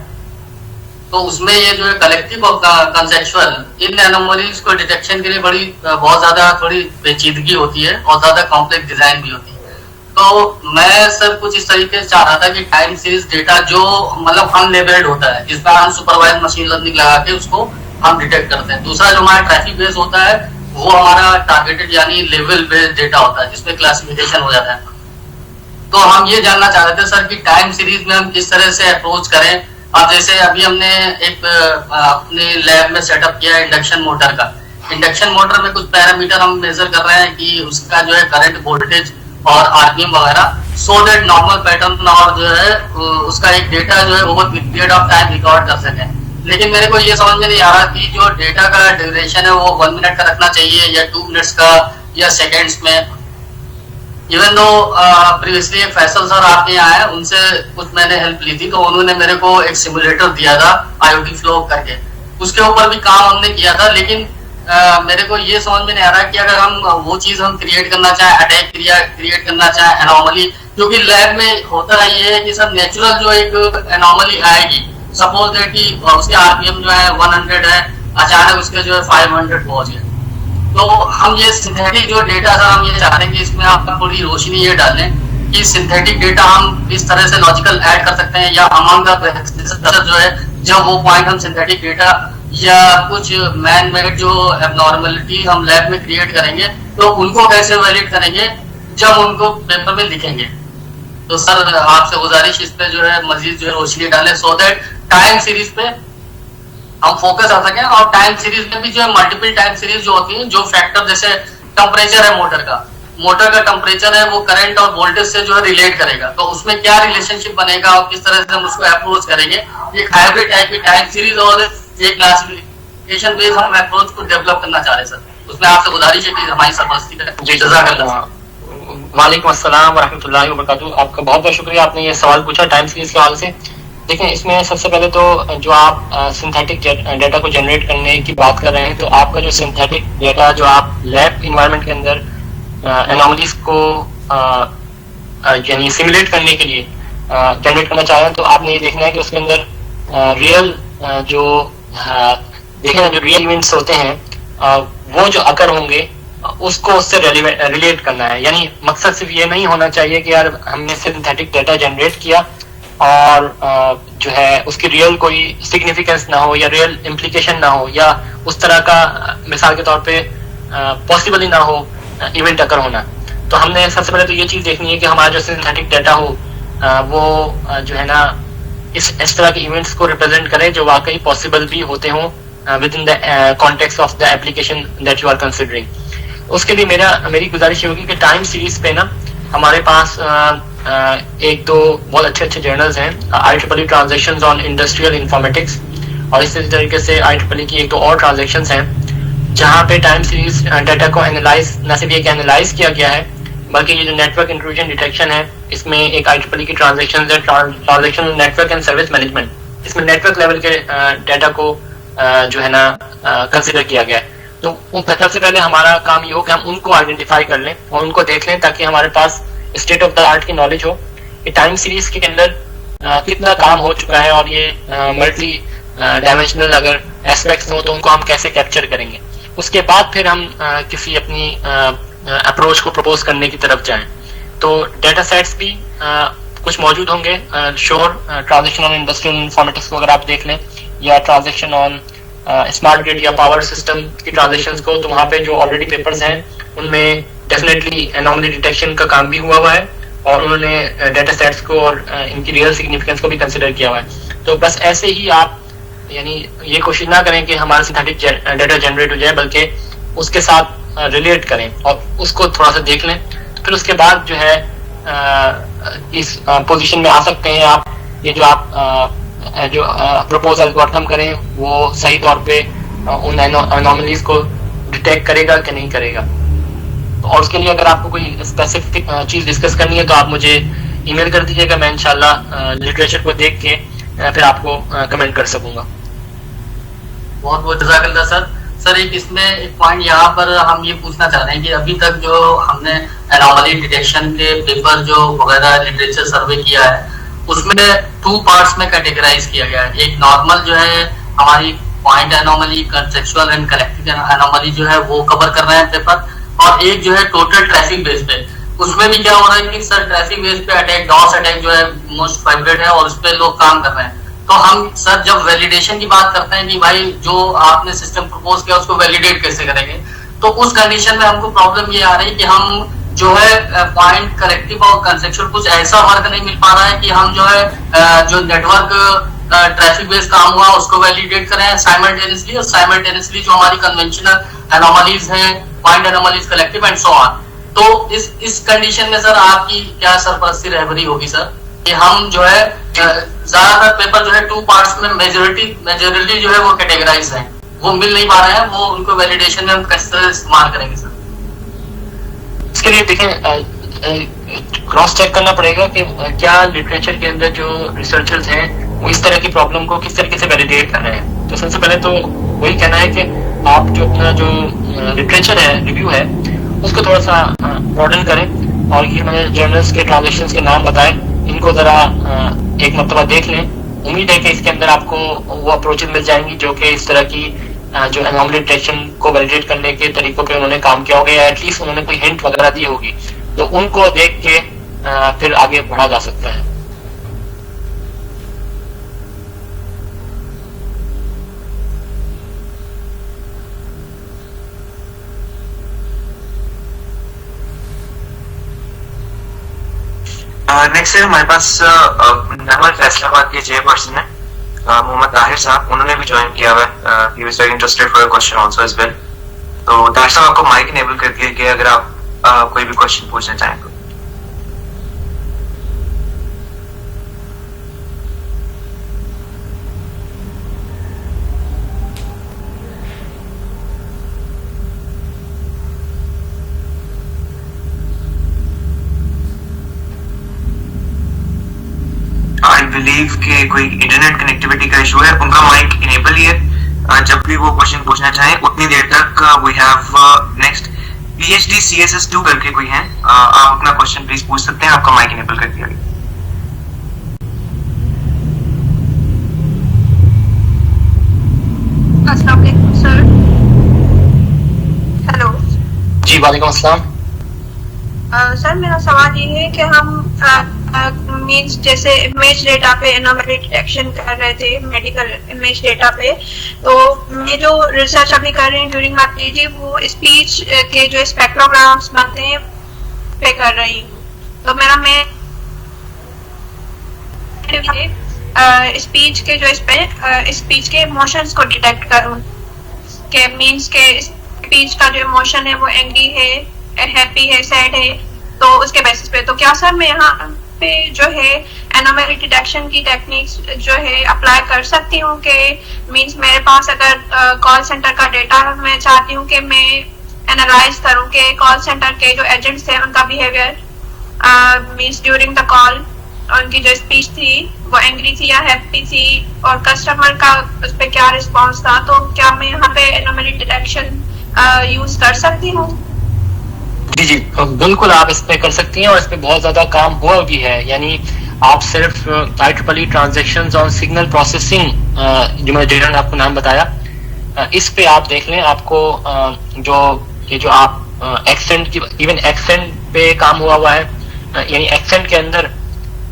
[SPEAKER 5] تو اس میں یہ جو ہے کلیکٹیو اور کنسیپچوئل ان انوملیز کو ڈیٹیکشن کے لیے بہت زیادہ تھوڑی پیچیدگی ہوتی ہے اور زیادہ کمپلیکس ڈیزائن بھی ہوتی ہے. تو میں سر کچھ اس طریقے سے چاہ رہا تھا کہ ٹائم سیریز ڈیٹا جو مطلب ان لیبلڈ ہوتا ہے جس میں ہم سپروائز مشین لرننگ لگا کے اس کو ہم ڈیٹیکٹ کرتے ہیں. دوسرا جو ہمارا ٹریفک بیس ہوتا ہے وہ ہمارا ٹارگیٹڈ یعنی لیول بیس ڈیٹا ہوتا ہے جس میں کلاسیفیکیشن ہو جاتا ہے. تو ہم یہ جاننا چاہ رہے تھے سر کہ ٹائم سیریز میں ہم کس طرح سے اپروچ کریں. اب جیسے ابھی ہم نے ایک اپنے لیب میں سیٹ اپ کیا ہے انڈکشن موٹر کا. انڈکشن موٹر میں کچھ پیرامیٹر ہم میجر کر رہے ہیں کہ اس کا جو ہے کرنٹ وولٹیج اور آر پی ایم وغیرہ, سو دیٹ نارمل پیٹرن اور جو ہے اس کا ایک ڈیٹا جو ہے over period of time record کر سکیں. لیکن میرے کو یہ سمجھ میں نہیں آ رہا کہ جو ڈیٹا کا ڈیوریشن ہے وہ 1 منٹ کا رکھنا چاہیے یا 2 منٹس کا یا سیکنڈس میں. ایون دو پریویسلی ایک فیصل سر آپ کے یہاں آئے, ان سے کچھ میں نے ہیلپ لی تھی تو انہوں نے میرے کو ایک سیمولیٹر دیا تھا آئی او ٹی فلو کر کے, اس کے اوپر بھی کام ہم نے کیا تھا. لیکن میرے کو یہ سمجھ میں نہیں آ رہا کہ اگر ہم وہ چیز ہم کریٹ کرنا چاہیں, اٹیک کریٹ کرنا چاہیں انوملی, کیونکہ لیب میں ہوتا یہ ہے کہ سر نیچرل جو ایک انوملی آئے گی, سپوز دیٹ کہ اس کے آر پی ایم جو ہے 100 ہے, اچانک اس کے جو ہے 500 پہنچ گئے, تو ہم یہ سنتھیٹک جو ڈیٹا سر ہم یہ چاہتے ہیں کہ اس میں آپ تھوڑی روشنی یہ ڈالیں کہ سنتھیٹک ڈیٹا ہم اس طرح سے لاجیکل ایڈ کر سکتے ہیں یا امانگ دا جو ہے جب وہ پوائنٹ ہم سنتھیٹک ڈیٹا یا کچھ مین میڈ جو اب نارملٹی ہم لیب میں کریٹ کریں گے تو ان کو کیسے ویلڈ کریں گے جب ان کو پیپر میں لکھیں گے. تو سر آپ سے گزارش اس پہ جو ہے مزید جو ہے روشنی ڈالیں سو دیٹ ٹائم سیریز پہ ہم فوکس آ سکیں. اور ٹائم سیریز میں بھی جو ہے ملٹیپل ٹائم سیریز جو ہوتی ہیں, جو فیکٹر جیسے ٹمپریچر ہے موٹر کا ٹمپریچر ہے وہ کرنٹ اور وولٹیج سے جو ہے ریلیٹ کرے گا, تو اس میں کیا ریلیشن شپ بنے گا اور کس طرح سے ہم اس کو اپروچ کریں گے. ایک ہائبرڈ ٹائپ کی ٹائم سیریز اور ایک کلاسیفیکیشن بیس ہم اپروچ کو ڈیولپ کرنا چاہ رہے ہیں سر. اس میں آپ سے گزارش ہے کہ ہماری سرپرستی کریں. جی جزاک اللہ.
[SPEAKER 2] وعلیکم السلام ورحمۃ اللہ وبرکاتہ. آپ کا بہت بہت شکریہ, آپ نے یہ سوال پوچھا ٹائم سیریز کے حوالے سے. دیکھیں اس میں سب سے پہلے تو جو آپ سنتھیٹک ڈیٹا کو جنریٹ کرنے کی بات کر رہے ہیں, تو آپ کا جو سنتھیٹک ڈیٹا جو آپ لیب انوائرمنٹ کے اندر انوملیز کو یعنی سیمولیٹ کرنے کے لیے جنریٹ کرنا چاہ رہے ہیں, تو آپ نے یہ دیکھنا ہے کہ اس کے اندر ریئل جو دیکھیں جو ریئل ایونٹس ہوتے ہیں وہ جو اکر ہوں گے اس کو اس سے ریلیٹ کرنا ہے. یعنی مقصد صرف یہ نہیں ہونا چاہیے کہ یار ہم نے سنتھیٹک ڈیٹا جنریٹ کیا اور جو ہے اس کی ریئل کوئی سگنیفیکینس نہ ہو یا ریئل امپلیکیشن نہ ہو یا اس طرح کا مثال کے طور پہ پاسبل ہی نہ ہو ایونٹ اکر ہونا. تو ہم نے سب سے پہلے تو یہ چیز دیکھنی ہے کہ ہمارا جو سنتھیٹک ڈیٹا ہو وہ جو ہے نا اس طرح کے ایونٹس کو ریپرزینٹ کرے جو واقعی پاسبل بھی ہوتے ہوں within the context of the application that you are considering. اس کے لیے میری گزارش یہ ہوگی کہ ٹائم سیریز پہ نا ہمارے پاس ایک دو بہت اچھے جرنلز ہیں, IEEE ٹرانزیکشنز آن انڈسٹریل انفارمیٹکس, اور اسی طریقے سے IEEE کی ایک دو اور ٹرانزیکشنز ہیں جہاں پہ ٹائم سیریز ڈیٹا کو انالائز نہ صرف یہ کہ انالائز کیا گیا ہے بلکہ یہ جو نیٹ ورک انٹروژن ڈیٹیکشن ہے اس میں ایک IEEE کی ٹرانزیکشنز ہے, transaction network and service management. اس میں نیٹ ورک لیول کے ڈیٹا کو جو ہے نا کنسیڈر کیا گیا ہے. تو سب سے پہلے ہمارا کام یہ ہو کہ ہم ان کو آئیڈینٹیفائی کر لیں اور ان کو دیکھ لیں تاکہ ہمارے پاس اسٹیٹ آف دا آرٹ کی نالج ہو کہ ٹائم سیریز کے اندر کتنا کام ہو چکا ہے اور یہ ملٹی ڈائمینشنل اگر ایسپیکٹس ہوں تو ان کو ہم کیسے کیپچر کریں گے. اس کے بعد پھر ہم کسی اپنی اپروچ کو پروپوز کرنے کی طرف جائیں. تو ڈیٹا سیٹس بھی کچھ موجود ہوں گے, شور ٹرانزیکشن آن انڈسٹریل انفارمیٹکس کو اگر آپ دیکھ لیں یا ٹرانزیکشن آن اسمارٹ گریڈ یا پاور سسٹم کی ٹرانزیکشنز کو, تو وہاں پہ جو آلریڈی پیپرز ہیں ان میں ڈیفینیٹلی انوملی ڈیٹیکشن کا کام بھی ہوا ہے اور انہوں نے ڈیٹا سیٹس کو اور ان کی ریئل سگنیفیکینس کو بھی کنسیڈر کیا ہوا ہے. تو بس ایسے ہی آپ یعنی یہ کوشش نہ کریں کہ ہمارا سنتھیٹک ڈیٹا جنریٹ ہو جائے بلکہ اس کے ساتھ ریلیٹ کریں اور اس کو تھوڑا سا دیکھ لیں. پھر اس کے بعد جو ہے اس پوزیشن میں آ سکتے ہیں آپ, یہ جو آپ جو پروپوز الگورتھم کریں وہ صحیح طور پہ ان انوملیز کو ڈیٹیکٹ کرے گا کہ نہیں کرے گا. اور اس کے لیے اگر آپ کو کوئی اسپیسیفک چیز ڈسکس کرنی ہے تو آپ مجھے ای میل کر دیجیے گا, میں انشاءاللہ لٹریچر کو دیکھ کے پھر آپ کو کمنٹ کر سکوں گا.
[SPEAKER 5] بہت بہت جزاک اللہ سر. سر ایک اس میں ایک پوائنٹ یہاں پر ہم یہ پوچھنا چاہ رہے ہیں کہ ابھی تک جو ہم نے انوملی ڈیٹیکشن کے پیپر جو وغیرہ لٹریچر سروے کیا ہے اس میں 2 پارٹس میں کیٹیگرائز کیا گیا ہے. ایک نارمل جو ہے ہماری point anomaly, کنسیپچوئل and collective anomaly جو ہے وہ کور کر رہے ہیں پیپر, اور ایک جو ہے ٹوٹل ٹریفک بیس پہ. اس میں بھی کیا ہو رہا ہے کہ سر ٹریفک بیس پہ اٹیک, ڈاس اٹیک جو ہے موسٹ فیوریٹ ہے اور اس پہ لوگ کام کر رہے ہیں. تو ہم سر جب ویلیڈیشن کی بات کرتے ہیں کہ بھائی جو آپ نے سسٹم پرپوز کیا اس کو ویلیڈیٹ کیسے کریں گے, تو اس کنڈیشن میں ہم کو پرابلم یہ آ رہی ہے کہ ہم جو ہے پوائنٹ کریکٹیو اور کنسیپچوئل کچھ ایسا ورک نہیں مل پا رہا ہے کہ ہم جو ہے جو نیٹورک ٹریفک بیس کام ہوا اس کو ویلیڈیٹ کریں سائملٹینیسلی, اور سائملٹینیسلی جو ہماری کنونشنل انوملیز ہیں, point anomalies, collective and so on. تو اس کنڈیشن میں سر آپ کی کیا سرپرستی رہبری ہوگی سر کہ ہم جو ہے زیادہ تر پیپر جو ہے 2 پارٹس میں میجورٹی جو ہے وہ کیٹیگرائز ہیں, وہ مل نہیں پا رہے ہیں, وہ ان کو ویلیڈیشن میں ہم کس طرح استعمال کریں گے سر؟
[SPEAKER 2] اس کے لیے دیکھیں کراس چیک کرنا پڑے گا کہ کیا لٹریچر کے اندر جو ریسرچرز ہیں وہ اس طرح کی پرابلم کو کس طریقے سے ویلیڈیٹ کر رہے ہیں. تو سب سے پہلے تو وہی کہنا ہے کہ آپ جو اپنا جو لٹریچر ہے, ریویو ہے, اس کو تھوڑا سا براڈن کریں, اور یہ میں نے جرنلس کے ٹرانزیکشنز کے نام بتائے, ان کو ذرا ایک مرتبہ دیکھ لیں. امید ہے کہ اس کے اندر آپ کو وہ اپروچز مل جائیں گی جو کہ اس طرح کی جو انوملی ڈیٹیکشن کو ویلیڈیٹ کرنے کے طریقوں پہ انہوں نے کام کیا ہوگا, یا ایٹ لیسٹ انہوں نے کوئی ہنٹ وغیرہ دی ہوگی, تو ان کو دیکھ کے پھر آگے بڑھا جا سکتا ہے.
[SPEAKER 4] نیکسٹ ہمارے پاس نرمل فیصلہ آباد کے چیئر پرسن ہیں محمد طاہر صاحب, انہوں نے بھی جوائن کیا ہوا ہے. He was very interested for question also as well. تو طاہر صاحب آپ کو مائک انیبل کر دیا کہ اگر آپ کوئی بھی کوسچن پوچھنا چاہیں تو. آئی بلیو کہ کوئی انٹرنیٹ کنیکٹیوٹی کا ایشو ہے, ان کا مائک انیبل ہی ہے. جب بھی وہ کوشچن پوچھنا چاہیں اتنی دیر تک we have next PhD CSS2 کر کے کوئی ہیں, آپ اپنا کوشچن پلیز پوچھ سکتے ہیں, آپ کا مائک انیبل کر دیا گیا.
[SPEAKER 3] السلام علیکم سر. ہیلو.
[SPEAKER 2] جی وعلیکم السلام.
[SPEAKER 3] سر میرا سوال یہ ہے کہ ہم مینس جیسے امیج ڈیٹا پہ انوملی ڈیٹیکشن کر رہے تھے, میڈیکل امیج ڈیٹا پہ, تو میں جو ریسرچ ابھی کر رہی ہوں ڈیورنگ مائی پی جی وہ اسپیچ کے جو اسپیکٹروگرامس بنتے ہیں پہ کر رہی ہوں. تو میرا میں اسپیچ کے جو اسپیچ کے ایموشنس کو ڈیٹیکٹ کروں کہ مینس کے اسپیچ کا جو ایموشن ہے وہ اینگری ہے, ہیپی ہے, سیڈ ہے, تو اس کے بیسس پہ. تو کیا سر میں یہاں پہ جو ہے انوملی ڈیٹیکشن کی ٹیکنیکس جو ہے اپلائی کر سکتی ہوں کہ مینس میرے پاس اگر کال سینٹر کا ڈیٹا میں چاہتی ہوں کہ میں اینالائز کروں کہ کال سینٹر کے جو ایجنٹس تھے ان کا بیہیویئر مینس ڈیورنگ دا کال, ان کی جو اسپیچ تھی وہ اینگری تھی یا ہیپی تھی, اور کسٹمر کا اس پہ کیا رسپانس تھا, تو کیا میں یہاں پہ انوملی ڈیٹیکشن یوز کر سکتی ہوں؟
[SPEAKER 2] جی جی بالکل آپ اس پہ کر سکتی ہیں, اور اس پہ بہت زیادہ کام ہوا بھی ہے. یعنی آپ صرف IEEE ٹرانزیکشنز آن سگنل پروسیسنگ جو میں نے آپ کو نام بتایا, اس پہ آپ دیکھ لیں. آپ کو جو آپ ایکسنٹ کی, ایون ایکسنٹ پہ کام ہوا ہے, یعنی ایکسنٹ کے اندر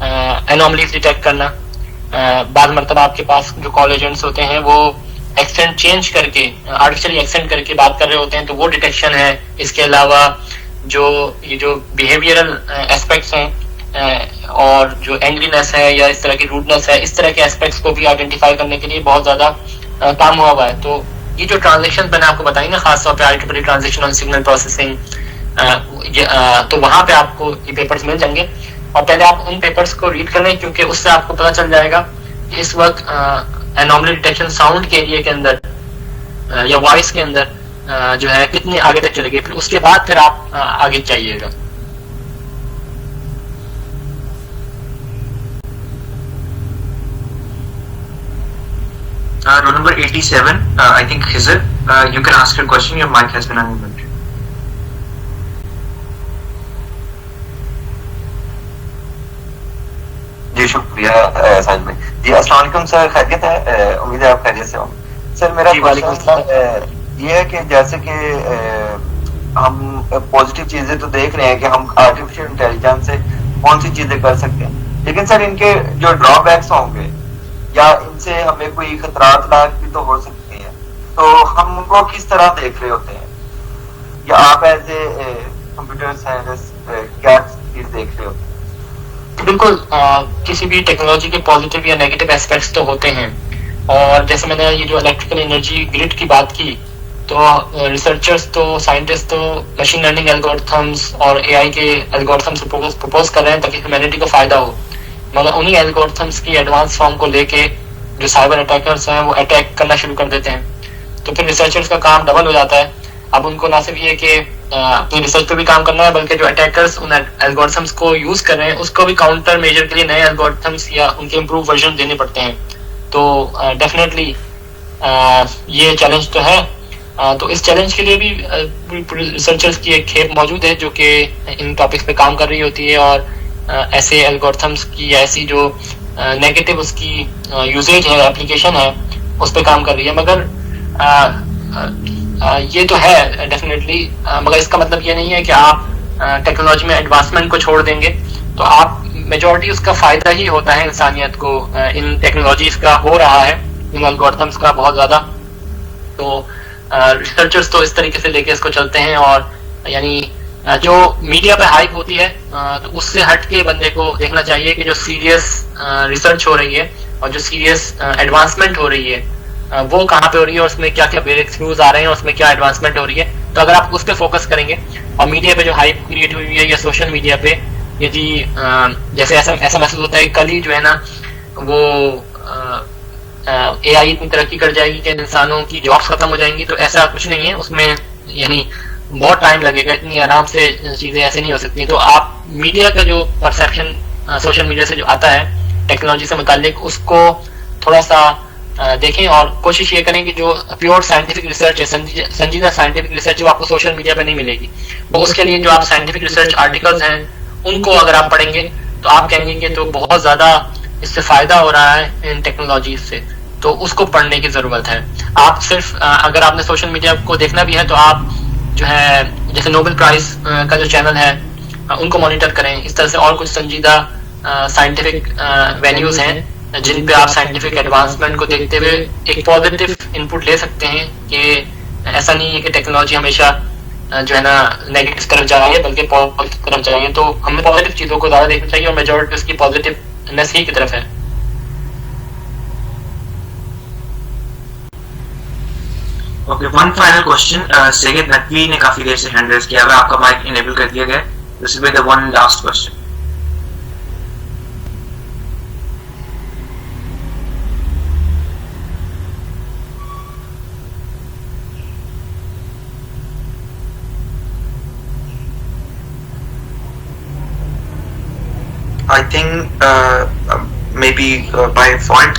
[SPEAKER 2] انوملیز ڈیٹیکٹ کرنا. بعض مرتبہ آپ کے پاس جو کال ایجنٹس ہوتے ہیں وہ ایکسنٹ چینج کر کے, آرٹیفیشلی ایکسنٹ کر کے بات کر رہے ہوتے ہیں, تو وہ ڈیٹیکشن ہے. اس کے علاوہ یہ جو بیہیویئرل اسپیکٹس ہیں اور جو اینگرینس ہے یا اس طرح کی روڈنس ہے, اس طرح کے اسپیکٹس کو بھی آئیڈینٹیفائی کرنے کے لیے بہت زیادہ کام ہوا ہے. تو یہ جو ٹرانزیکشن میں نے آپ کو بتائی نا, خاص طور پہ IEEE ٹرانزیکشن آن سگنل پروسیسنگ, تو وہاں پہ آپ کو یہ پیپرز مل جائیں گے. اور پہلے آپ ان پیپرز کو ریڈ کر لیں, کیونکہ اس سے آپ کو پتہ چل جائے گا کہ اس وقت انوملی ڈیٹیکشن ساؤنڈ کے ایریا کے اندر یا وائس کے اندر جو ہے کتنے آگے تک چلے گی, پھر اس کے بعد پھر آپ آگے چاہیے گا.
[SPEAKER 4] Roll number 87, I think Khizr, you can ask your question, your mic has been unmuted.
[SPEAKER 6] جی شکریہ ساجد بھائی. جی السلام علیکم سر, خیریت ہے؟ امید ہے آپ خیریت سے ہوں. سر میرا کوشچن یہ ہے کہ جیسے کہ ہم پازیٹیو چیزیں تو دیکھ رہے ہیں کہ ہم آرٹیفیشیل انٹیلیجنس سے کون سی چیزیں کر سکتے ہیں, لیکن سر ان کے جو ڈرا بیکس ہوں گے یا ان سے ہمیں کوئی خطرات لاحق بھی تو ہو سکتے ہیں, تو ہم ان کو کس طرح دیکھ رہے ہوتے ہیں, یا آپ ایز اے کمپیوٹر سائنسسٹ کیا چیز دیکھ رہے ہوتے ہیں؟
[SPEAKER 2] بالکل, کسی بھی ٹیکنالوجی کے پازیٹیو یا نیگیٹو اسپیکٹس تو ہوتے ہیں, اور جیسے میں نے یہ جو الیکٹریکل انرجی گرڈ کی بات کی, تو ریسرچرز تو سائنٹسٹ تو مشین لرننگ الگورتھمس اور اے آئی کے الگورتھمس پروپوز کر رہے ہیں تاکہ ہیومینٹی کو فائدہ ہو, مگر انہی الگورتھمس کی ایڈوانس فارم کو لے کے جو سائبر اٹیکرز ہیں وہ اٹیک کرنا شروع کر دیتے ہیں, تو پھر ریسرچرز کا کام ڈبل ہو جاتا ہے. اب ان کو نہ صرف یہ کہ اپنی ریسرچ پہ بھی کام کرنا ہے, بلکہ جو اٹیکرز ان الگورتھمس کو یوز کر رہے ہیں اس کو بھی کاؤنٹر میجر کے لیے نئے الگورتھمس یا ان کے امپروو ورژن دینے پڑتے ہیں. تو ڈیفینیٹلی یہ چیلنج تو ہے. تو اس چیلنج کے لیے بھی ریسرچرز کی ایک کھیپ موجود ہے جو کہ ان ٹاپکس پہ کام کر رہی ہوتی ہے, اور ایسے الگورتھمس کی یا ایسی جو نیگیٹو اس کی یوزیج ہے, اپلیکیشن ہے, اس پہ کام کر رہی ہے. مگر یہ تو ہے ڈیفینیٹلی, مگر اس کا مطلب یہ نہیں ہے کہ آپ ٹیکنالوجی میں ایڈوانسمنٹ کو چھوڑ دیں گے. تو آپ میجورٹی اس کا فائدہ ہی ہوتا ہے انسانیت کو, ان ٹیکنالوجیز کا ہو رہا ہے, ان الگورتھمس کا بہت زیادہ. تو ریسرچرز تو اس طریقے سے لے کے اس کو چلتے ہیں, اور یعنی جو میڈیا پہ ہائپ ہوتی ہے تو اس سے ہٹ کے بندے کو دیکھنا چاہیے کہ جو سیریس ریسرچ ہو رہی ہے اور جو سیریس ایڈوانسمنٹ ہو رہی ہے وہ کہاں پہ ہو رہی ہے, اور اس میں کیا کیا بریک تھروز آ رہے ہیں, اور اس میں کیا ایڈوانسمنٹ ہو رہی ہے. تو اگر آپ اس پہ فوکس کریں گے, اور میڈیا پہ جو ہائپ کریٹ ہوئی ہے یا سوشل میڈیا پہ یہ جی جیسے ایسا محسوس ہوتا ہے کہ کل ہی جو ہے نا وہ اے آئی اتنی ترقی کر جائے گی کہ انسانوں کی جابس ختم ہو جائیں گی, تو ایسا کچھ نہیں ہے. اس میں یعنی بہت ٹائم لگے گا, اتنی آرام سے چیزیں ایسے نہیں ہو سکتی. تو آپ میڈیا کا جو پرسیپشن سوشل میڈیا سے جو آتا ہے ٹیکنالوجی سے متعلق, اس کو تھوڑا سا دیکھیں, اور کوشش یہ کریں کہ جو پیور سائنٹیفک ریسرچ ہے, سنجیدہ سائنٹیفک ریسرچ, وہ آپ کو سوشل میڈیا پہ نہیں ملے گی. وہ اس کے لیے جو آپ سائنٹیفک ریسرچ آرٹیکلز ہیں ان کو اگر آپ پڑھیں گے تو آپ کہیں گے کہ تو بہت زیادہ اس سے فائدہ ہو رہا ہے ان ٹیکنالوجیز سے, تو اس کو پڑھنے کی ضرورت ہے. آپ صرف اگر آپ نے سوشل میڈیا کو دیکھنا بھی ہے تو آپ جو ہے جیسے نوبل پرائز کا جو چینل ہے ان کو مانیٹر کریں. اس طرح سے اور کچھ سنجیدہ سائنٹیفک وینیوز ہیں جن پہ آپ سائنٹیفک ایڈوانسمنٹ کو دیکھتے ہوئے ایک پازیٹیو انپٹ لے سکتے ہیں, کہ ایسا نہیں ہے کہ ٹیکنالوجی ہمیشہ جو ہے نا نیگیٹو طرف جا رہی ہے, بلکہ پازیٹیو طرف جا رہی ہے. تو ہمیں پازیٹیو چیزوں کو زیادہ دیکھنا چاہیے, اور میجورٹی اس کی پازیٹیونیس ہی کی طرف ہے.
[SPEAKER 4] Okay, one final question. Syed Naqvi نے کافی دیر سے ہینڈ ریز کیا, اگر آپ کا مائک انیبل کر دیا گیا, this will be the one last question.
[SPEAKER 7] I think maybe by default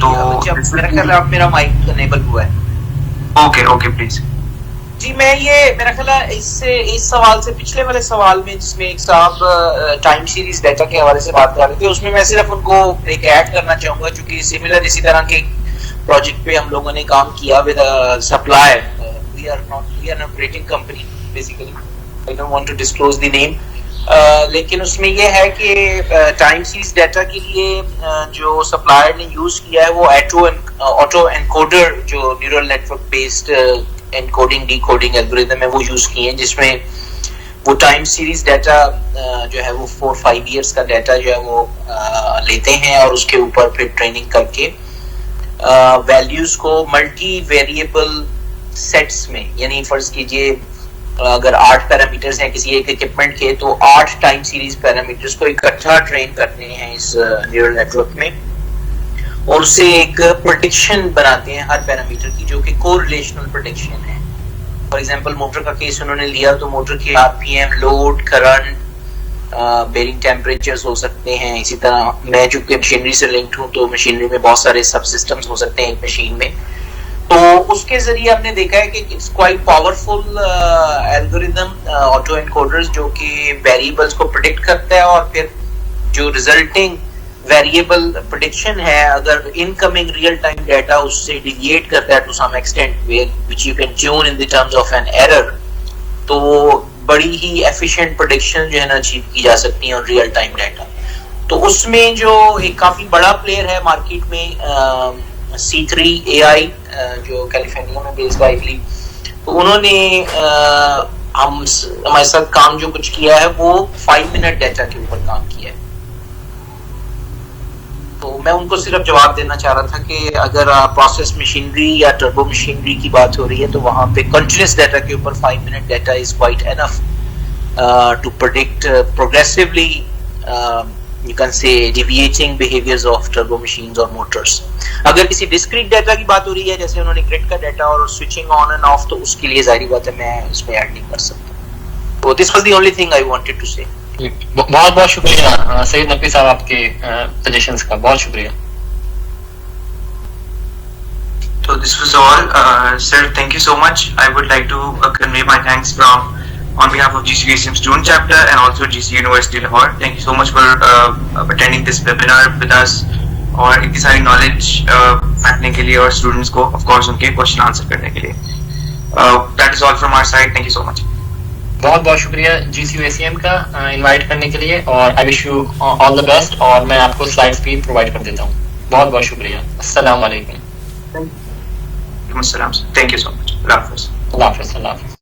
[SPEAKER 8] تو میرا خیال ہے آپ میرا مائک انیبل ہوا ہے.
[SPEAKER 4] Okay please.
[SPEAKER 8] جی میں یہ میرا خیال ہے اس سوال سے پچھلے والے سوال میں جس میں ایک صاحب ٹائم سیریز ڈیٹا کے حوالے سے بات کر رہے تھے, اس میں میں صرف ان کو ایک ایڈ کرنا چاہوں گا, چونکہ سملر اسی طرح کے پروجیکٹ پہ ہم لوگوں نے کام کیا with supplier. We are an operating company basically. I don't want to disclose the name. لیکن اس میں یہ ہے کہ ٹائم سیریز ڈیٹا کے لیے جو سپلائر نے یوز کیا ہے وہ آٹو انکوڈر جو neural network based encoding D coding algorithm ہے وہ یوز کیے ہیں, جس میں وہ ٹائم سیریز ڈیٹا جو ہے وہ 4-5 ایئرس کا ڈیٹا جو ہے وہ لیتے ہیں, اور اس کے اوپر پھر ٹریننگ کر کے ویلیوز کو ملٹی ویریبل سیٹس میں, یعنی فرض کیجئے اگر 8 پیرامیٹرز ہیں کسی ایک ایکوپمنٹ کے, تو 8 ٹائم سیریز پیرامیٹرز کو اکٹھا ٹرین کرنے ہیں اس نیورل نیٹورک میں, اور اسے ایک پرڈکشن بناتے ہیں ہر پیرامیٹر کی جو کہ کو ریلیشنل پرڈکشن ہے. فار ایگزامپل موٹر کا کیس انہوں نے لیا تو موٹر کے R P M, load, current, bearing temperatures ہو سکتے ہیں. اسی طرح میں چونکہ مشینری سے لنکڈ ہوں تو مشینری میں بہت سارے سب سسٹمز ہو سکتے ہیں ایک مشین میں. تو اس کے ذریعے ہم نے دیکھا ہے کہ it's quite powerful algorithm auto encoders جو کہ ویریبلس کو پریڈکٹ کرتا ہے اور پھر جو ریزلٹنگ ویریبل پریڈکشن ہے اگر انکمنگ ریئل ٹائم ڈیٹا اس سے ڈیویٹ کرتا ہے to some extent which you can tune in the terms of an error, تو بڑی ہی ایفیشینٹ پریڈکشن جو ہے نا اچیو کی جا سکتی ہیں آن ریئل ٹائم ڈیٹا. تو اس میں جو ایک کافی بڑا پلیئر ہے مارکیٹ میں C3 AI جو کیلیفورنیا میں بیسڈ ہے, تو انہوں نے ہمارے ساتھ کام جو کچھ کیا ہے وہ 5 منٹ ڈیٹا کے اوپر کام کیا ہے. تو میں ان کو صرف جواب دینا چاہ رہا تھا کہ اگر پروسیس مشینری یا ٹربو مشینری کی بات ہو رہی ہے تو وہاں پہ کنٹینیوس ڈیٹا کے اوپر 5 minute data is quite enough to predict progressively you can say deviating behaviors of turbo machines or motors. اگر کسی discrete ڈیٹا کی بات ہو رہی ہے جیسے انہوں نے گرڈ کا ڈیٹا اور سوئچنگ آن اینڈ آف, تو اس کے لیے ظاہری بات ہے میں اس میں ایڈ نہیں کر سکتا. تو this was the only thing I wanted to say.
[SPEAKER 2] بہت بہت شکریہ سید نقوی صاحب آپ کے سجیشنز کا, بہت شکریہ.
[SPEAKER 4] So this was all. Sir, thank you so much. I would like to convey my thanks on behalf of GCUACM student chapter and also GC University Lahore. Thank you so much for attending this webinar with us اور اتنی ساری knowledge بانٹنے کے لیے اور students کو of course ان کے question answer کرنے کے لیے. That is all from our side. Thank you so much.
[SPEAKER 2] بہت بہت شکریہ GCUACM کا انوائٹ کرنے کے لیے, اور آئی wish you all the best, اور میں آپ کو سلائڈس بھی پرووائڈ کر دیتا ہوں. بہت بہت شکریہ. السلام علیکم.
[SPEAKER 4] وعلیکم السلام. تھینک یو سو مچ. اللہ حافظ.
[SPEAKER 2] اللہ حافظ. اللہ حافظ.